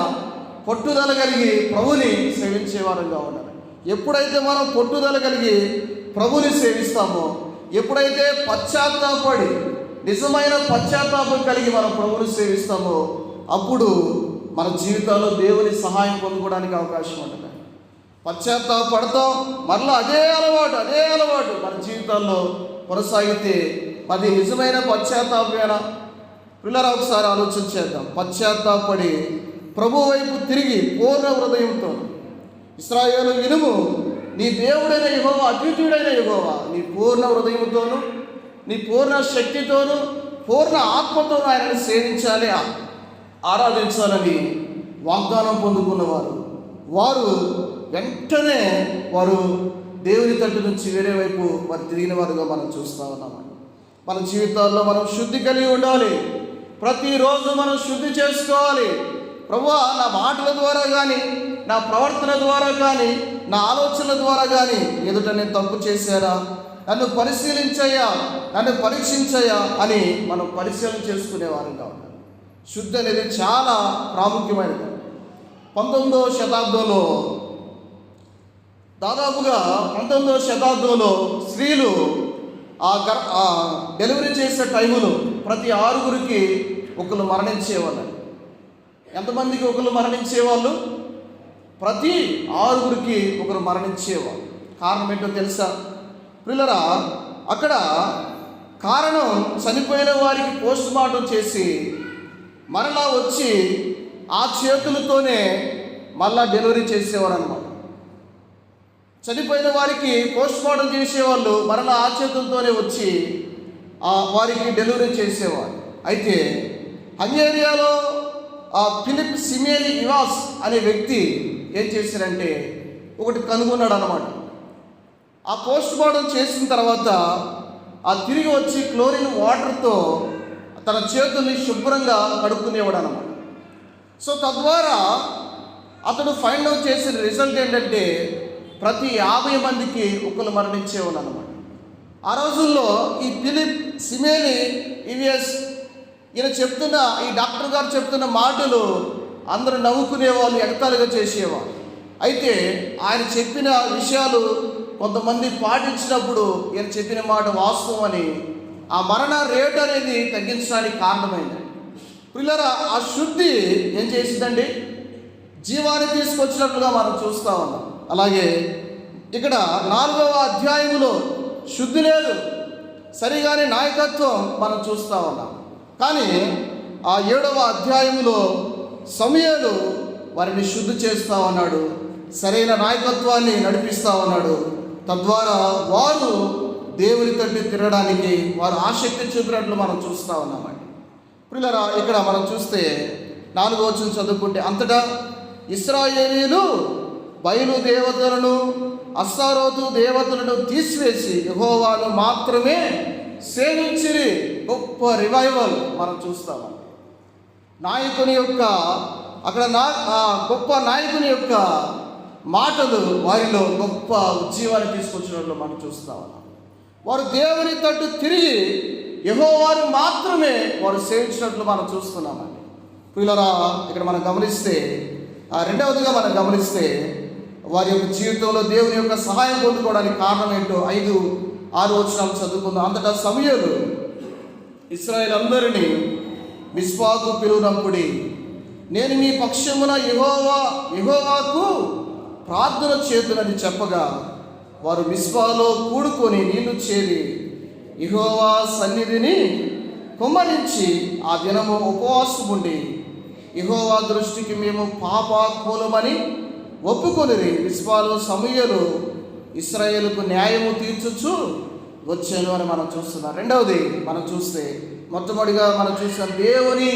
పట్టుదల కలిగి ప్రభుని సేవించే వారంగా ఉండాలి. ఎప్పుడైతే మనం పట్టుదల కలిగి ప్రభుని సేవిస్తామో, ఎప్పుడైతే పశ్చాత్తాపడి నిజమైన పశ్చాత్తాపం కలిగి మనం ప్రభుని సేవిస్తామో, అప్పుడు మన జీవితాల్లో దేవుని సహాయం పొందుకోవడానికి అవకాశం ఉంటుంది. పశ్చాత్తాపడతాం, మరలా అదే అలవాటు మన జీవితాల్లో కొనసాగితే అది నిజమైన పశ్చాత్తాపమేనా? పిల్లరా, ఒకసారి ఆలోచన చేద్దాం. పశ్చాత్తాపడి ప్రభు వైపు తిరిగి పూర్ణ హృదయంతో, ఇశ్రాయేలు వినుము, నీ దేవుడైన యెహోవా, అద్వితీయుడైన యెహోవా, నీ పూర్ణ హృదయంతోనూ, నీ పూర్ణ శక్తితోనూ, పూర్ణ ఆత్మతోనూ ఆయనను సేవించాలి, ఆరాధించాలని వాగ్దానం పొందుకున్నవారు వారు వెంటనే వారు దేవుని తట్టు నుంచి వేరే వైపు వారు తిరిగిన వారుగా మనం చూస్తూ ఉన్నామండి. మన జీవితాల్లో మనం శుద్ధి కలిగి ఉండాలి. ప్రతిరోజు మనం శుద్ధి చేసుకోవాలి. ప్రభువా, నా మాటల ద్వారా కానీ, నా ప్రవర్తన ద్వారా కానీ, నా ఆలోచనల ద్వారా కానీ ఎదుట నేను తప్పు చేశారా, నన్ను పరిశీలించయ్యా, నన్ను పరీక్షించయ్యా అని మనం పరిశీలన చేసుకునేవారుగా ఉండాలి. శుద్ధి అనేది చాలా ప్రాముఖ్యమైనది. 19వ శతాబ్దంలో, దాదాపుగా 19వ శతాబ్దంలో స్త్రీలు డెలివరీ చేసే టైములో ప్రతి 6గురికి ఒకరు మరణించేవాళ్ళు. ఎంతమందికి ఒకరు మరణించేవాళ్ళు? ప్రతి 6గురికి ఒకరు మరణించేవాళ్ళు. కారణం ఏంటో తెలుసా ప్రియులారా? అక్కడ కారణం చనిపోయిన వారికి పోస్ట్ మార్టం చేసి మరలా వచ్చి ఆ చేతులతోనే మళ్ళా డెలివరీ చేసేవారు అన్నమాట. చనిపోయిన వారికి పోస్ట్ మార్టం చేసేవాళ్ళు మరలా ఆ చేతులతోనే వచ్చి వారికి డెలివరీ చేసేవారు. అయితే హంగేరియాలో ఫిలిప్ సిమేలి ఇవాస్ అనే వ్యక్తి ఏం చేశారంటే ఒకటి కనుగొన్నాడు అన్నమాట. ఆ పోస్ట్ మార్టం చేసిన తర్వాత తిరిగి వచ్చి క్లోరిన్ వాటర్తో తన చేతుల్ని శుభ్రంగా కడుక్కునేవాడు అన్నమాట. సో తద్వారా అతడు ఫైండ్ అవుట్ చేసిన రిజల్ట్ ఏంటంటే ప్రతి 50 మందికి ఒకరు మరణించేవాడు అన్నమాట. ఆ రోజుల్లో ఈ ఫిలిప్ సిమేలి ఇవియస్ ఈ డాక్టర్ గారు చెప్తున్న మాటలు అందరూ నవ్వుకునేవాళ్ళు, ఎగతాళిగా చేసేవాళ్ళు. అయితే ఆయన చెప్పిన విషయాలు కొంతమంది పాటించినప్పుడు ఈయన చెప్పిన మాట వాస్తవం అని ఆ మరణ రేటు అనేది తగ్గించడానికి కారణమైంది. పిల్లరా, ఆ శుద్ధి ఏం చేసిందండి? జీవాన్ని తీసుకొచ్చినట్లుగా మనం చూస్తూ ఉన్నాం. అలాగే ఇక్కడ 4వ అధ్యాయంలో శుద్ధి లేదు, సరిగానే నాయకత్వం మనం చూస్తూ ఉన్నాం. కానీ ఆ 7వ అధ్యాయంలో సమూయేలు వారిని శుద్ధి చేస్తూ ఉన్నాడు, సరైన నాయకత్వాన్ని నడిపిస్తూ ఉన్నాడు. తద్వారా వారు దేవుని తట్టు తిరగడానికి వారు ఆసక్తి చూపినట్లు మనం చూస్తూ ఉన్నామండి. పిల్లరా, ఇక్కడ మనం చూస్తే 4వ వచనం చదువుకుంటే, అంతటా ఇశ్రాయేలీయులు బయలు దేవతలను అస్తారోతు దేవతలను తీసివేసి యెహోవాను మాత్రమే సేవించిరి. గొప్ప రివైవల్ మనం చూస్తామండి. నాయకుని యొక్క గొప్ప నాయకుని యొక్క మాటలు వారిలో గొప్ప ఉజ్జీవాన్ని తీసుకొచ్చినట్లు మనం చూస్తా ఉన్నాం. వారు దేవుని తట్టు తిరిగి యెహోవాను మాత్రమే వారు సేవించినట్లు మనం చూస్తున్నామండి. పిల్లరా, ఇక్కడ మనం గమనిస్తే రెండవదిగా మనం గమనిస్తే వారి యొక్క జీవితంలో దేవుని యొక్క సహాయం పొందుకోవడానికి కారణం ఏంటో 5-6 వచనాలు చదువుకుందాం. అంతటా సమూయేలు ఇశ్రాయేలు అందరినీ మిస్పాకు పిలువనప్పుడి, నేను మీ పక్షమున యెహోవాకు ప్రార్థన చేతునని చెప్పగా వారు మిస్పాలో కూడుకొని నీళ్లు చేరి యెహోవా సన్నిధిని కుమ్మరించి ఆ దినము ఉపవాసం ఉండి యెహోవా దృష్టికి మేము పాపాత్ములమని ఒప్పుకొనిరి. మిస్పాలో సమూయేలు ఇశ్రాయేలుకు న్యాయము తీర్చుచు వచ్చాను అని మనం చూస్తున్నాం. రెండవది మనం చూస్తే మొట్టమొదటిగా మనం చూసాం దేవుని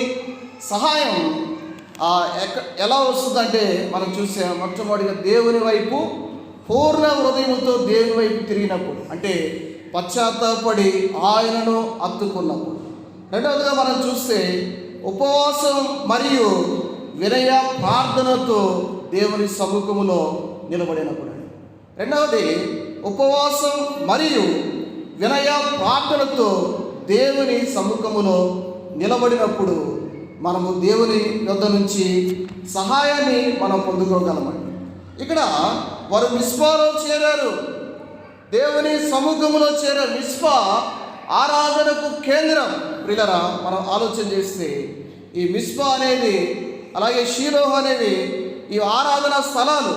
సహాయం ఎలా వస్తుందంటే మనం చూసే మొట్టమొదటిగా దేవుని వైపు పూర్ణ హృదయముతో దేవుని వైపు తిరిగినప్పుడు, అంటే పశ్చాత్తాపడి ఆయనను హత్తుకున్నప్పుడు. రెండవదిగా మనం చూస్తే ఉపవాసం మరియు వినయ ప్రార్థనతో దేవుని సముఖములో నిలబడినప్పుడు. రెండవది ఉపవాసం మరియు వినయ ప్రార్థనతో దేవుని సముఖములో నిలబడినప్పుడు మనము దేవుని యొద్ద నుంచి సహాయాన్ని మనం పొందుకోగలమండి. ఇక్కడ వారు మిస్పాలో చేరారు, దేవుని సముఖములో చేరారు. మిస్పా ఆరాధనకు కేంద్రం. ప్రియులరా, మనం ఆలోచన చేస్తే ఈ మిస్పా అనేది అలాగే షీలోహ్ అనేవి ఈ ఆరాధన స్థలాలు,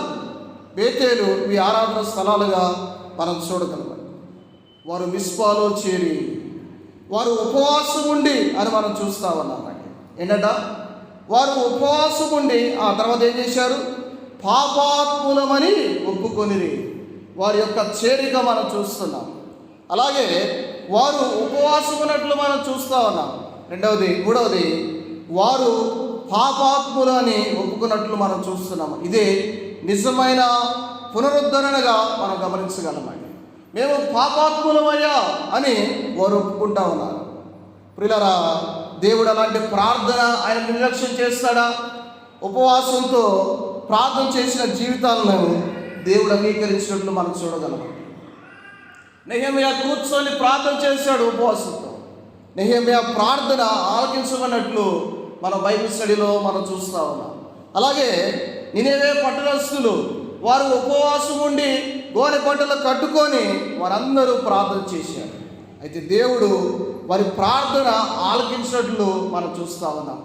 బేతేలు ఇవి ఆరాధన స్థలాలుగా మనం చూడగలమండి. వారు మిస్పాలో చేరి వారు ఉపవాసం ఉండి అని మనం చూస్తూ ఉన్నామండి. ఏంటంట, వారు ఉపవాసం ఉండి ఆ తర్వాత ఏం చేశారు? పాపాత్ములమని ఒప్పుకొనిరి. వారి యొక్క చేరిక మనం చూస్తున్నాం. అలాగే వారు ఉపవాసం ఉన్నట్లు మనం చూస్తూ ఉన్నాం. మూడవది వారు పాపాత్ములు అని ఒప్పుకున్నట్లు మనం చూస్తున్నాము. ఇదే నిజమైన పునరుద్ధరణగా మనం గమనించగలమండి. మేము పాపాత్ములమయ్యా అని వారు ఒప్పుకుంటా ఉన్నారు. ప్రియులారా, దేవుడు అలాంటి ప్రార్థన ఆయన నిర్లక్ష్యం చేస్తాడా? ఉపవాసంతో ప్రార్థన చేసిన జీవితాలను దేవుడు అంగీకరించినట్లు మనం చూడగలం. నెహెమ్యా కూర్చొని ప్రార్థన చేశాడు ఉపవాసంతో. నెహెమ్యా ప్రార్థన ఆలకించమన్నట్లు మన బైబిల్ స్టడీలో మనం చూస్తూ ఉన్నాం. అలాగే నినెవే పట్టణస్థులు వారు ఉపవాసం ఉండి గోనె పట్టలు కట్టుకొని వారందరూ ప్రార్థన చేశారు. అయితే దేవుడు వారి ప్రార్థన ఆలకించినట్లు మనం చూస్తూ ఉన్నాం.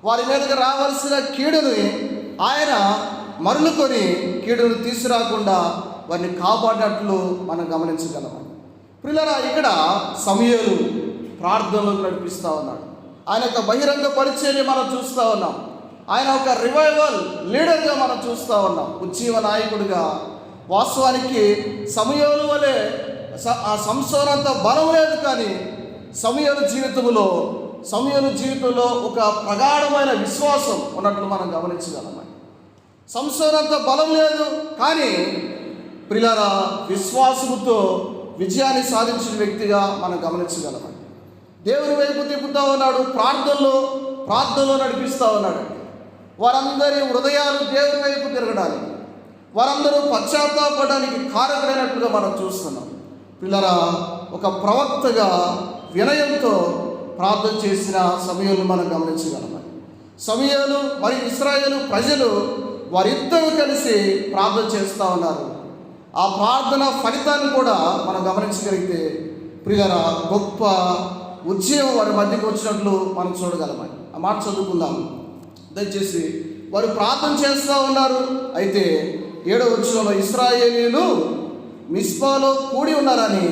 వారి మీదకి రావాల్సిన కీడుని ఆయన మరలుకొని కీడును తీసుకురాకుండా వారిని కాపాడినట్లు మనం గమనించగలం. ప్రియులారా, ఇక్కడ సమూయేలు ప్రార్థనలు నడిపిస్తూ ఉన్నాడు. ఆయన యొక్క బహిరంగ పరిచర్య మనం చూస్తూ ఉన్నాం. ఆయన ఒక రివైవల్ లీడర్గా మనం చూస్తూ ఉన్నాం. ఉజ్జీవ నాయకుడిగా వాస్తవానికి సమూయేలు వలె ఆ సంసోను అంత బలం లేదు, కానీ సమూయేలు జీవితంలో ఒక ప్రగాఢమైన విశ్వాసం ఉన్నట్లు మనం గమనించగలమని. సంసోను అంత బలం లేదు, కానీ ప్రియులారా విశ్వాసముతో విజయాన్ని సాధించిన వ్యక్తిగా మనం గమనించగలమని. దేవుని వైపు తిప్పుతూ ఉన్నాడు, ప్రార్థనలో నడిపిస్తూ ఉన్నాడు. వారందరి హృదయాలు దేవుని వైపు తిరగడానికి, వారందరూ పశ్చాత్తాపడడానికి కారకులైనట్లుగా మనం చూస్తున్నాం. పిల్లరా, ఒక ప్రవక్తగా వినయంతో ప్రార్థన చేసిన సమూయేలును మనం గమనించగలమని. సమూయేలు మరియు ఇశ్రాయేలు ప్రజలు వారిద్దరూ కలిసి ప్రార్థన చేస్తూ ఉన్నారు. ఆ ప్రార్థన ఫలితాన్ని కూడా మనం గమనించగలిగితే ప్రియులారా, గొప్ప ఉద్యమం వారి మధ్యకు వచ్చినట్లు మనం చూడగలమని. ఆ మాట చదువుకుందాం దయచేసి. వారు ప్రార్థన చేస్తూ ఉన్నారు. అయితే 7వ వచనంలో ఇశ్రాయేలీయులు మిస్పాలో కూడి ఉన్నారని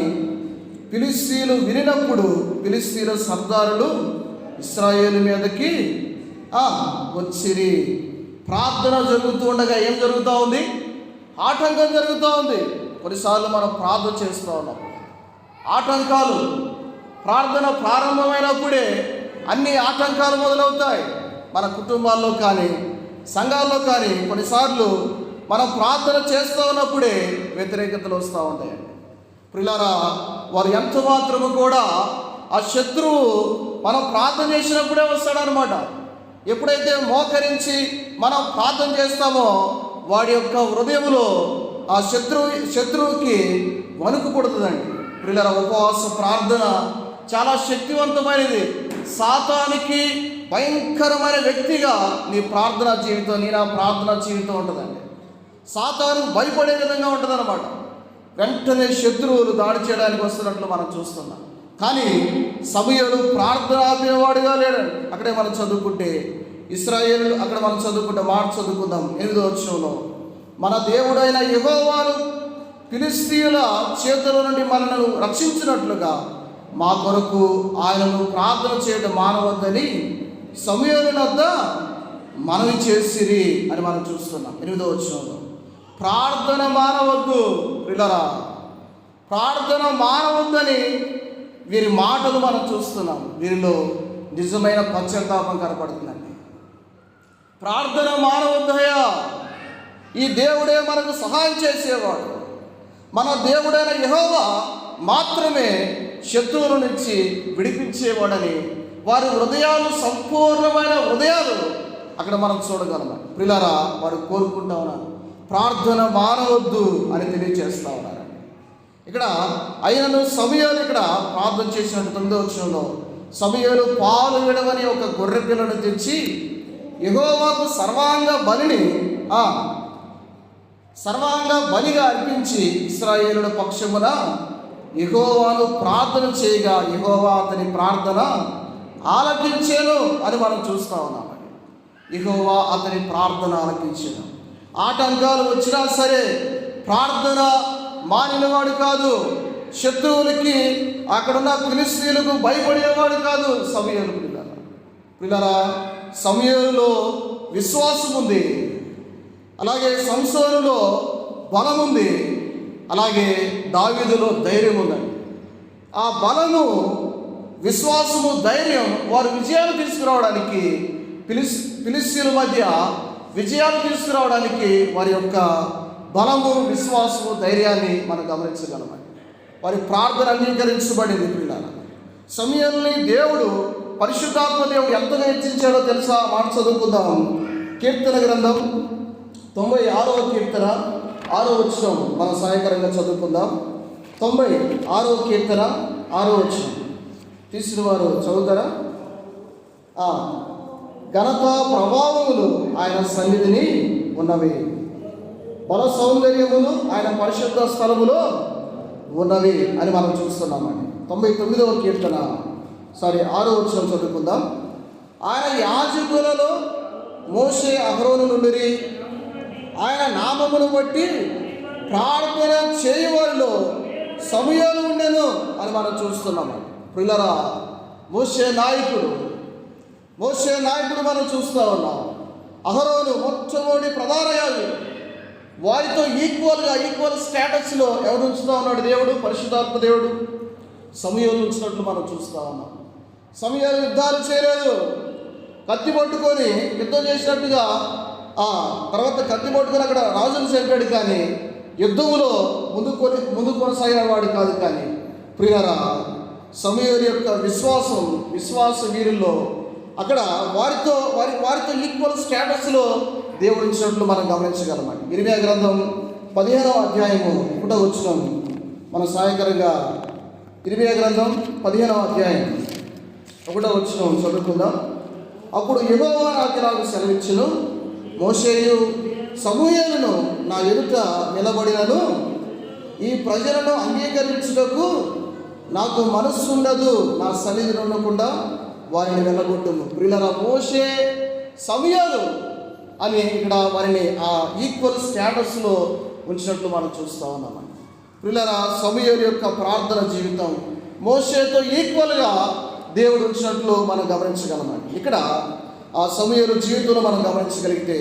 ఫిలిష్తీయులు వినినప్పుడు ఫిలిష్తీయుల సర్దారులు ఇశ్రాయేలు మీదకి వచ్చిరి. ప్రార్థన జరుగుతూ ఉండగా ఏం జరుగుతూ ఉంది? ఆటంకం జరుగుతూ ఉంది. కొన్నిసార్లు మనం ప్రార్థన చేస్తూ ఉన్నాం, ఆటంకాలు ప్రార్థన ప్రారంభమైనప్పుడే అన్ని ఆటంకాలు మొదలవుతాయి. మన కుటుంబాల్లో కానీ సంఘాల్లో కానీ కొన్నిసార్లు మనం ప్రార్థన చేస్తూ ఉన్నప్పుడే వ్యతిరేకతలు వస్తూ ఉంటాయండి. ప్రియులారా, వారు ఎంత మాత్రము కూడా ఆ శత్రువు మనం ప్రార్థన చేసినప్పుడే వస్తాడనమాట. ఎప్పుడైతే మోకరించి మనం ప్రార్థన చేస్తామో వాడి యొక్క హృదయంలో ఆ శత్రువుకి వణుకు పుడుతుందండి. ప్రియులారా, ఉపవాస ప్రార్థన చాలా శక్తివంతమైనది. సాతానికి భయంకరమైన వ్యక్తిగా నీ నా ప్రార్థనా జీవితం ఉంటుందండి. సాతాను భయపడే విధంగా ఉంటుందన్నమాట. వెంటనే శత్రువులు దాడి చేయడానికి వస్తున్నట్లు మనం చూస్తున్నాం. కానీ సమూయేలు ప్రార్థన ఆపినవాడుగా లేడండి. అక్కడే మనం చదువుకుంటే ఇశ్రాయేలు అక్కడ మనం చదువుకుంటే మాట చదువుకుందాం 8వ వచనంలో, మన దేవుడైన యెహోవాను ఫిలిష్తీయుల చేతుల నుండి మనల్ని రక్షించినట్లుగా మా కొరకు ఆయనను ప్రార్థన చేయడం మానవద్దని సమూయేలు వద్ద మనవి చేసిరి అని మనం చూస్తున్నాం. 8వ వచనంలో ప్రార్థన మానవద్దు. ప్రియులారా, ప్రార్థన మానవద్దని వీరి మాటలు మనం చూస్తున్నాం. వీరిలో నిజమైన పశ్చాత్తాపం కనపడుతుందండి. ప్రార్థన మానవద్దయ్యా, ఈ దేవుడే మనకు సహాయం చేసేవాడు. మన దేవుడైన యెహోవా మాత్రమే శత్రువుల నుంచి విడిపించేవాడని వారి హృదయాలు సంపూర్ణమైన హృదయాలు అక్కడ మనం చూడగలము. ప్రియులారా, వారు కోరుకుంటా ఉన్నారు, ప్రార్థన మానవద్దు అని తెలియజేస్తూ ఉన్నారు. ఇక్కడ అయినను సమూయేలు ఇక్కడ ప్రార్థన చేసినట్టు 9వ వచనంలో సమూయేలు పాలు విడవని ఒక గొర్రె పిల్లను తెచ్చి యెహోవాకు సర్వాంగ బలిగా అర్పించి ఇశ్రాయేలుల పక్షమున యెహోవాను ప్రార్థన చేయగా యెహోవా అతని ప్రార్థన ఆలకించెను అని మనం చూస్తూ ఉన్నామండి. యెహోవా అతని ప్రార్థన ఆలకించెను. ఆటంకాలు వచ్చినా సరే ప్రార్థన మానినవాడు కాదు. శత్రువులకి అక్కడున్న ఫిలిష్తీయులకు భయపడేవాడు కాదు సమూయేలు. పిల్లరా, సమూయేలులో విశ్వాసం ఉంది, అలాగే సంసోనులో బలం ఉంది, అలాగే దావీదులో ధైర్యం ఉందండి. ఆ బలము, విశ్వాసము, ధైర్యం వారు విజయాలు తీసుకురావడానికి ఫిలిష్తీయుల మధ్య విజయాలు తీసుకురావడానికి వారి యొక్క బలము, విశ్వాసము, ధైర్యాన్ని మనం గమనించగలమండి. వారి ప్రార్థన అంగీకరించబడింది. పిల్లల సమూయేలుని దేవుడు, పరిశుద్ధాత్మ దేవుడు ఎంతగా హెచ్చించాడో తెలుసా? మాట చదువుకుందాం. కీర్తన గ్రంథం 96వ కీర్తన 6వ వచనం మనం సాయంకాలంగా చదువుకుందాం. 96వ కీర్తన 6వ వచనం తీసిన వారు చదువుతారా? ఘనత ప్రభావములు ఆయన సన్నిధిని ఉన్నవి, బల సౌందర్యములు ఆయన పరిశుద్ధ స్థలములో ఉన్నవి అని మనం చూస్తున్నామండి. 99వ కీర్తన 6వ వచనం చదువుకుందాం. ఆయన యాజకులలో మోషే అహరోను నుండి ఆయన నామమును బట్టి ప్రార్థన చేయవారిలో సమూయేలు ఉండెను అని మనం చూస్తున్నాము. పిల్లరా, మోషే నాయకుడు మనం చూస్తూ ఉన్నాం. అహరోను మొట్టమొదటి ప్రధాన యాజకుడు. వారితో ఈక్వల్ స్టేటస్లో ఎవరు ఉంచుతా ఉన్నాడు దేవుడు? పరిశుద్ధాత్మ దేవుడు సమూయేలును ఉంచినట్లు మనం చూస్తూ ఉన్నాం. సమూయేలు యుద్ధాలు చేయలేదు, కత్తి పట్టుకొని యుద్ధం చేసినట్టుగా తర్వాత కత్తి పట్టుకొని అక్కడ రాజును చంపాడు, కానీ యుద్ధంలో ముందు కొనసాగిన వాడు కాదు. కానీ ప్రియులారా, సమూయేలు యొక్క విశ్వాస వీరుల్లో అక్కడ వారితో ఈక్వల్ స్టేటస్లో దేవుడు ఉంచినట్లు మనం గమనించగలమండి. ఇర్మియా గ్రంథం 15వ అధ్యాయము 1వ వచనం మనం సాయంకాలంగా ఇర్మియా గ్రంథం 15వ అధ్యాయం 1వ వచనం చదువుకుందాం. అప్పుడు యెహోవా నాకు సెలవిచ్చును, మోషేయు సమూయేలును నా ఎదుట నిలబడినను ఈ ప్రజలను అంగీకరించుటకు నాకు మనస్సు ఉండదు, నా సన్నిధిని ఉండకుండా వారిని వెళ్ళగొట్టును. ప్రియులారా, మోషే సమూయేలు అని ఇక్కడ వారిని ఆ ఈక్వల్ స్టేటస్లో ఉంచినట్లు మనం చూస్తూ ఉన్నామండి. ప్రియులారా, సమూయేలు యొక్క ప్రార్థన జీవితం మోషేతో ఈక్వల్గా దేవుడు ఉంచినట్లు మనం గమనించగలమండి. ఇక్కడ ఆ సమూయేలు జీవితంలో మనం గమనించగలిగితే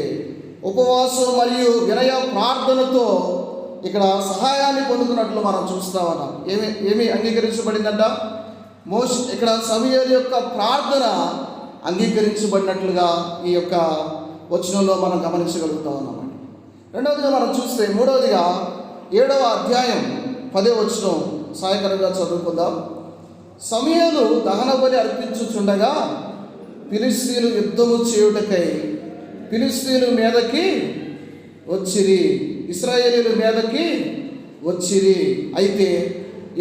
ఉపవాసం మరియు వినయ ప్రార్థనతో ఇక్కడ సహాయాన్ని పొందుకున్నట్లు మనం చూస్తూ ఉన్నాం. ఏమి అంగీకరించబడిందంట? ఇక్కడ సమూయేలు యొక్క ప్రార్థన అంగీకరించబడినట్లుగా ఈ యొక్క వచనంలో మనం గమనించగలుగుతా ఉన్నామండి. రెండవదిగా మనం చూస్తే 3వదిగా 7వ అధ్యాయం 10వ వచనం సాయంకాలంగా చదువుకుందాం. సమూయేలు దహన బలి అర్పించుచుండగా ఫిలిష్తీయులు యుద్ధము చేయుటకై ఫిలిష్తీయుల మీదకి వచ్చిరి, ఇశ్రాయేలీయుల మీదకి వచ్చిరి. అయితే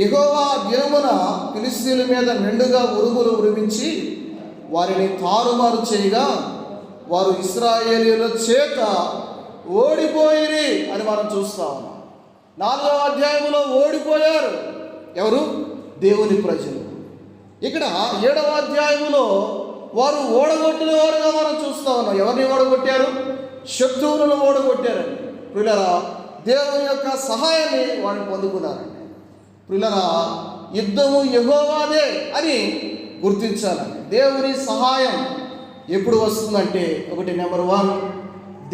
యెహోవా దినమున ఫిలిష్తీయుల మీద మెండుగా ఉరుములు ఉరిమించి వారిని తారుమారు చేయగా వారు ఇశ్రాయేలీయుల చేత ఓడిపోయిరి అని మనం చూస్తా ఉన్నాం. 4వ అధ్యాయంలో ఓడిపోయారు ఎవరు? దేవుని ప్రజలు. ఇక్కడ 7వ అధ్యాయంలో వారు ఓడగొట్టిన వారుగా మనం చూస్తా ఉన్నాం. ఎవరిని ఓడగొట్టారు? శత్రువులను ఓడగొట్టారండి. ప్రియులారా, దేవుని యొక్క సహాయాన్ని వారిని పొందుకున్నారండి. ప్రియులారా, యుద్ధము యెహోవాదే అని గుర్తించాలండి. దేవుని సహాయం ఎప్పుడు వస్తుందంటే, ఒకటి నెంబర్ 1,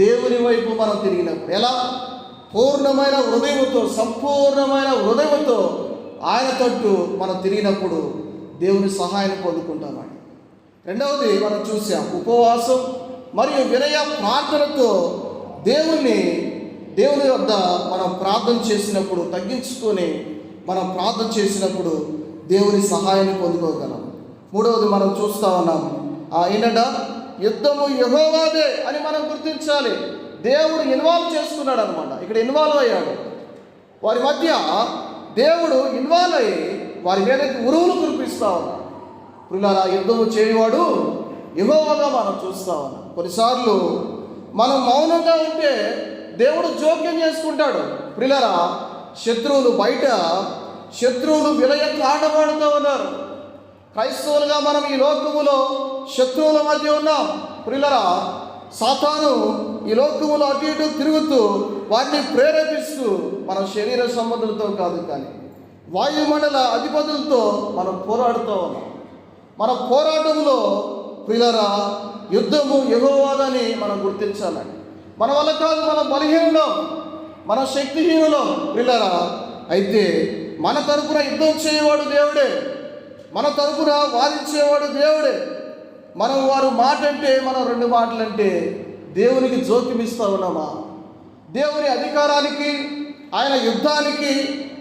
దేవుని వైపు మనం తిరిగినప్పుడు. ఎలా? పూర్ణమైన హృదయంతో, సంపూర్ణమైన హృదయంతో ఆయన తట్టు మనం తిరిగినప్పుడు దేవుని సహాయాన్ని పొందుకుంటామండి. రెండవది మనం చూసాం, ఉపవాసం మరియు వినయ ప్రార్థనతో దేవుని వద్ద మనం ప్రార్థన చేసినప్పుడు, తగ్గించుకొని మనం ప్రార్థన చేసినప్పుడు దేవుని సహాయాన్ని పొందుకోగలం. మూడవది మనం చూస్తూ ఉన్నాం, ఏంటంటే యుద్ధము యెహోవాదే అని మనం గుర్తించాలి. దేవుడు ఇన్వాల్వ్ చేసుకున్నాడు అనమాట. ఇక్కడ ఇన్వాల్వ్ అయ్యాడు. వారి మధ్య దేవుడు ఇన్వాల్వ్ అయ్యి వారి మీదకి ఉరువులు కురిపిస్తూ ఉన్నాడు. ప్రియులారా, యుద్ధము చేయవాడు యెహోవాగా మనం చూస్తూ ఉన్నాం. కొన్నిసార్లు మనం మౌనంగా ఉంటే దేవుడు జోక్యం చేసుకుంటాడు. ప్రియులారా, శత్రువులు విలయకు ఆటపాడుతూ ఉన్నారు. క్రైస్తవులుగా మనం ఈ లోకములో శత్రువుల మధ్య ఉన్నాం. ప్రియులారా, సాతాను ఈ లోకములో అటు ఇటు తిరుగుతూ వారిని ప్రేరేపిస్తూ మన శరీర సంబంధులతో కాదు, కానీ వాయుమండల అధిపతులతో మనం పోరాడుతూ ఉన్నాం. మన పోరాటంలో ప్రియులారా, యుద్ధము యెహోవాదని మనం గుర్తించాలండి. మన వల్ల కాదు, మన బలహీనులం, మన శక్తిహీనులం ప్రియులారా. అయితే మన తరపున యుద్ధం చేయవాడు దేవుడే, మన తరపున వాదించేవాడు దేవుడే. మనం వారు మాట అంటే, మనం 2 మాటలంటే దేవునికి జోక్యం ఇస్తూ ఉన్నామా? దేవుని అధికారానికి, ఆయన యుద్ధానికి,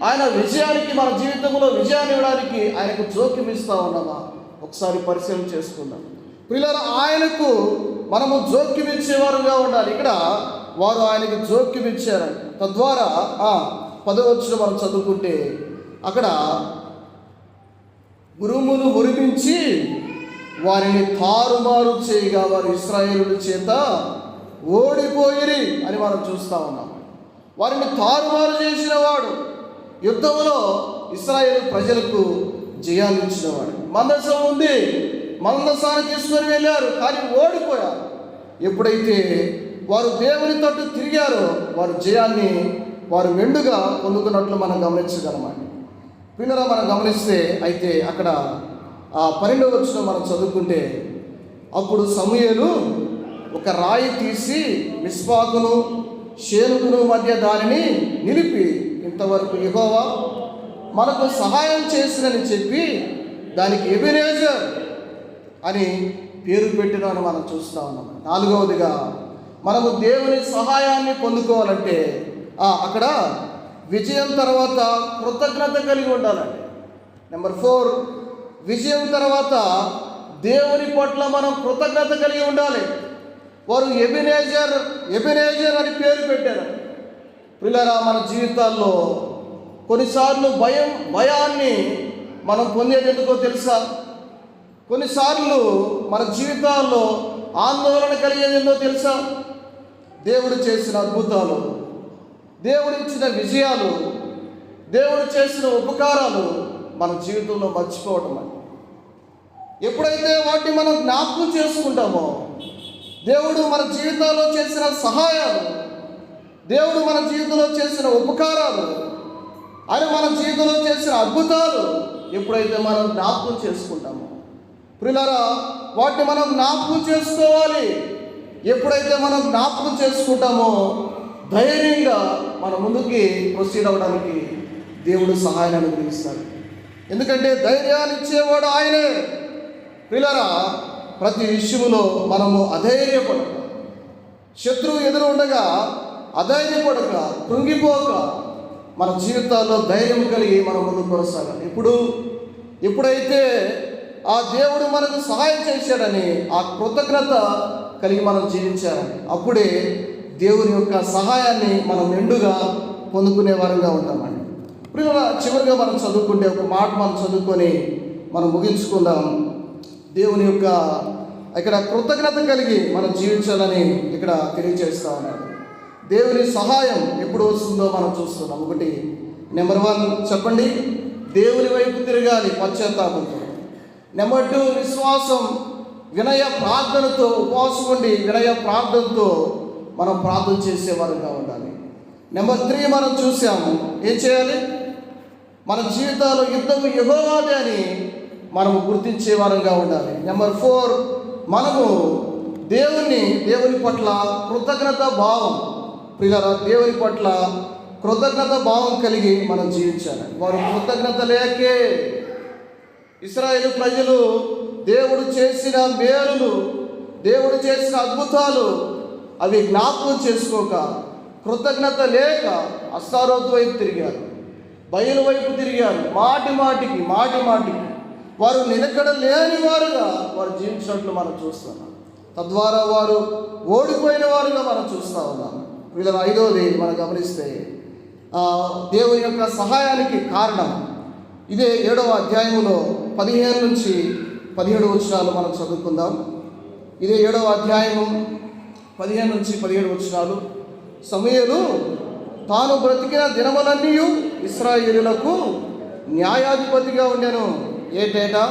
ఆయన విజయానికి, మన జీవితంలో విజయాన్ని ఇవ్వడానికి ఆయనకు జోక్యం ఇస్తూ ఉన్నామా? ఒకసారి పరిశీలన చేసుకుందాం. ప్రియులారా, ఆయనకు మనము జోక్యం ఇచ్చేవారుగా ఉండాలి. ఇక్కడ వారు ఆయనకు జోక్యం ఇచ్చారండి. తద్వారా 10వ వచనం మనం చదువుకుంటే అక్కడ ఉరుములు ఉరిమించి వారిని తారుమారు చేయగా వారు ఇశ్రాయేలుల చేత ఓడిపోయిరి అని మనం చూస్తూ ఉన్నాం. వారిని తారుమారు చేసిన వాడు, యుద్ధంలో ఇశ్రాయేలు ప్రజలకు జయాలు ఇచ్చినవాడు. మందసం ఉంది, మందసాన్ని తీసుకొని వెళ్ళారు, కానీ ఓడిపోయారు. ఎప్పుడైతే వారు దేవుని తట్టు తిరిగారో వారు జయాన్ని వారు మెండుగా పొందుకున్నట్లు మనం గమనించగలమండి. పిల్లరా, మనం గమనిస్తే అయితే అక్కడ 12వ వచనం మనం చదువుకుంటే, అప్పుడు సమూయేలు ఒక రాయి తీసి మిస్పాకును షేనుగును మధ్య దానిని నిలిపి ఇంతవరకు యెహోవా మనకు సహాయం చేసినని చెప్పి దానికి ఎబెనేజర్ అని పేరు పెట్టినని మనం చూస్తూ ఉన్నాం. నాలుగవదిగా మనము దేవుని సహాయాన్ని పొందుకోవాలంటే అక్కడ విజయం తర్వాత కృతజ్ఞత కలిగి ఉండాలండి. నెంబర్ 4, విజయం తర్వాత దేవుని పట్ల మనం కృతజ్ఞత కలిగి ఉండాలి. వారు ఎబెనేజర్ అని పేరు పెట్టారు. ప్రియులారా, మన జీవితాల్లో కొన్నిసార్లు భయాన్ని మనం పొందేది ఎందుకో తెలుసా? కొన్నిసార్లు మన జీవితాల్లో ఆందోళన కలిగేది ఏందో తెలుసా? దేవుడు చేసిన అద్భుతాలు, దేవుడు ఇచ్చిన విజయాలు, దేవుడు చేసిన ఉపకారాలు మన జీవితంలో మర్చిపోవటం అని. ఎప్పుడైతే వాటిని మనం జ్ఞాపకం చేసుకుంటామో, దేవుడు మన జీవితాల్లో చేసిన సహాయాలు, దేవుడు మన జీవితంలో చేసిన ఉపకారాలు, ఆయన మన జీవితంలో చేసిన అద్భుతాలు ఎప్పుడైతే మనం జ్ఞాపకం చేసుకుంటామో, ప్రియులారా, వాటిని మనం జ్ఞాపకం చేసుకోవాలి. ఎప్పుడైతే మనం జ్ఞాపకం చేసుకుంటామో ధైర్యంగా మన ముందుకి ప్రొసీడ్ అవ్వడానికి దేవుడు సహాయాన్ని అనుగ్రహిస్తాడు. ఎందుకంటే ధైర్యాన్ని ఇచ్చేవాడు ఆయనే. ప్రియులారా, ప్రతి విషయంలో మనము అధైర్యపడక, శత్రువు ఎదురు ఉండగా అధైర్యపడక, కృంగిపోక మన జీవితాల్లో ధైర్యం కలిగి మనం ముందుకు కొనసాగాలి. ఎప్పుడైతే ఆ దేవుడు మనకు సహాయం చేశాడని ఆ కృతజ్ఞత కలిగి మనం జీవించాలని, అప్పుడే దేవుని యొక్క సహాయాన్ని మనం నిండుగా పొందుకునే వారంగా ఉంటామండి. ఇప్పుడు చివరిగా మనం చదువుకుంటే ఒక మాట మనం చదువుకొని మనం ముగించుకుందాం. దేవుని యొక్క ఇక్కడ కృతజ్ఞత కలిగి మనం జీవించాలని ఇక్కడ తెలియజేస్తూ ఉన్నాడు. దేవుని సహాయం ఎప్పుడు వస్తుందో మనం చూస్తున్నాం. ఒకటి, నెంబర్ 1 చెప్పండి, దేవుని వైపు తిరగాలి పశ్చాత్తాపంతో. నెంబర్ 2, విశ్వాసం, వినయ ప్రార్థనతో, ఉపవాసం ఉండి వినయ ప్రార్థనతో మనం ప్రార్థన చేసేవారుగా ఉండాలి. నెంబర్ 3 మనం చూసాము, ఏం చేయాలి? మన జీవితాల్లో యుద్ధము యెహోవాదే అని మనము గుర్తించే వారంగా ఉండాలి. నెంబర్ 4, మనము దేవుని పట్ల కృతజ్ఞత భావం, ప్రియులారా, దేవుని పట్ల కృతజ్ఞత భావం కలిగి మనం జీవించాలి. వారు కృతజ్ఞత లేకే ఇశ్రాయేలు ప్రజలు దేవుడు చేసిన మేలులు, దేవుడు చేసిన అద్భుతాలు అవి జ్ఞాపకం చేసుకోక, కృతజ్ఞత లేక అస్తారోతు వైపు తిరిగారు, బయలు వైపు తిరిగారు. మాటి మాటికి వారు నిలకడ లేని వారుగా వారు జీవించినట్లు మనం చూస్తున్నాం. తద్వారా వారు ఓడిపోయిన వారుగా మనం చూస్తూ ఉన్నాం. వీళ్ళ 5వది మనం గమనిస్తే దేవుని యొక్క సహాయానికి కారణం ఇదే 7వ అధ్యాయంలో 15 నుంచి 17 వచనాలు మనం చదువుకుందాం. ఇదే 7వ అధ్యాయం 15 నుంచి 17 వచనాలు. సమూయేలు తాను బ్రతికిన దినములన్నీ ఇశ్రాయేలులకు న్యాయాధిపతిగా ఉండెను. ఏటేటా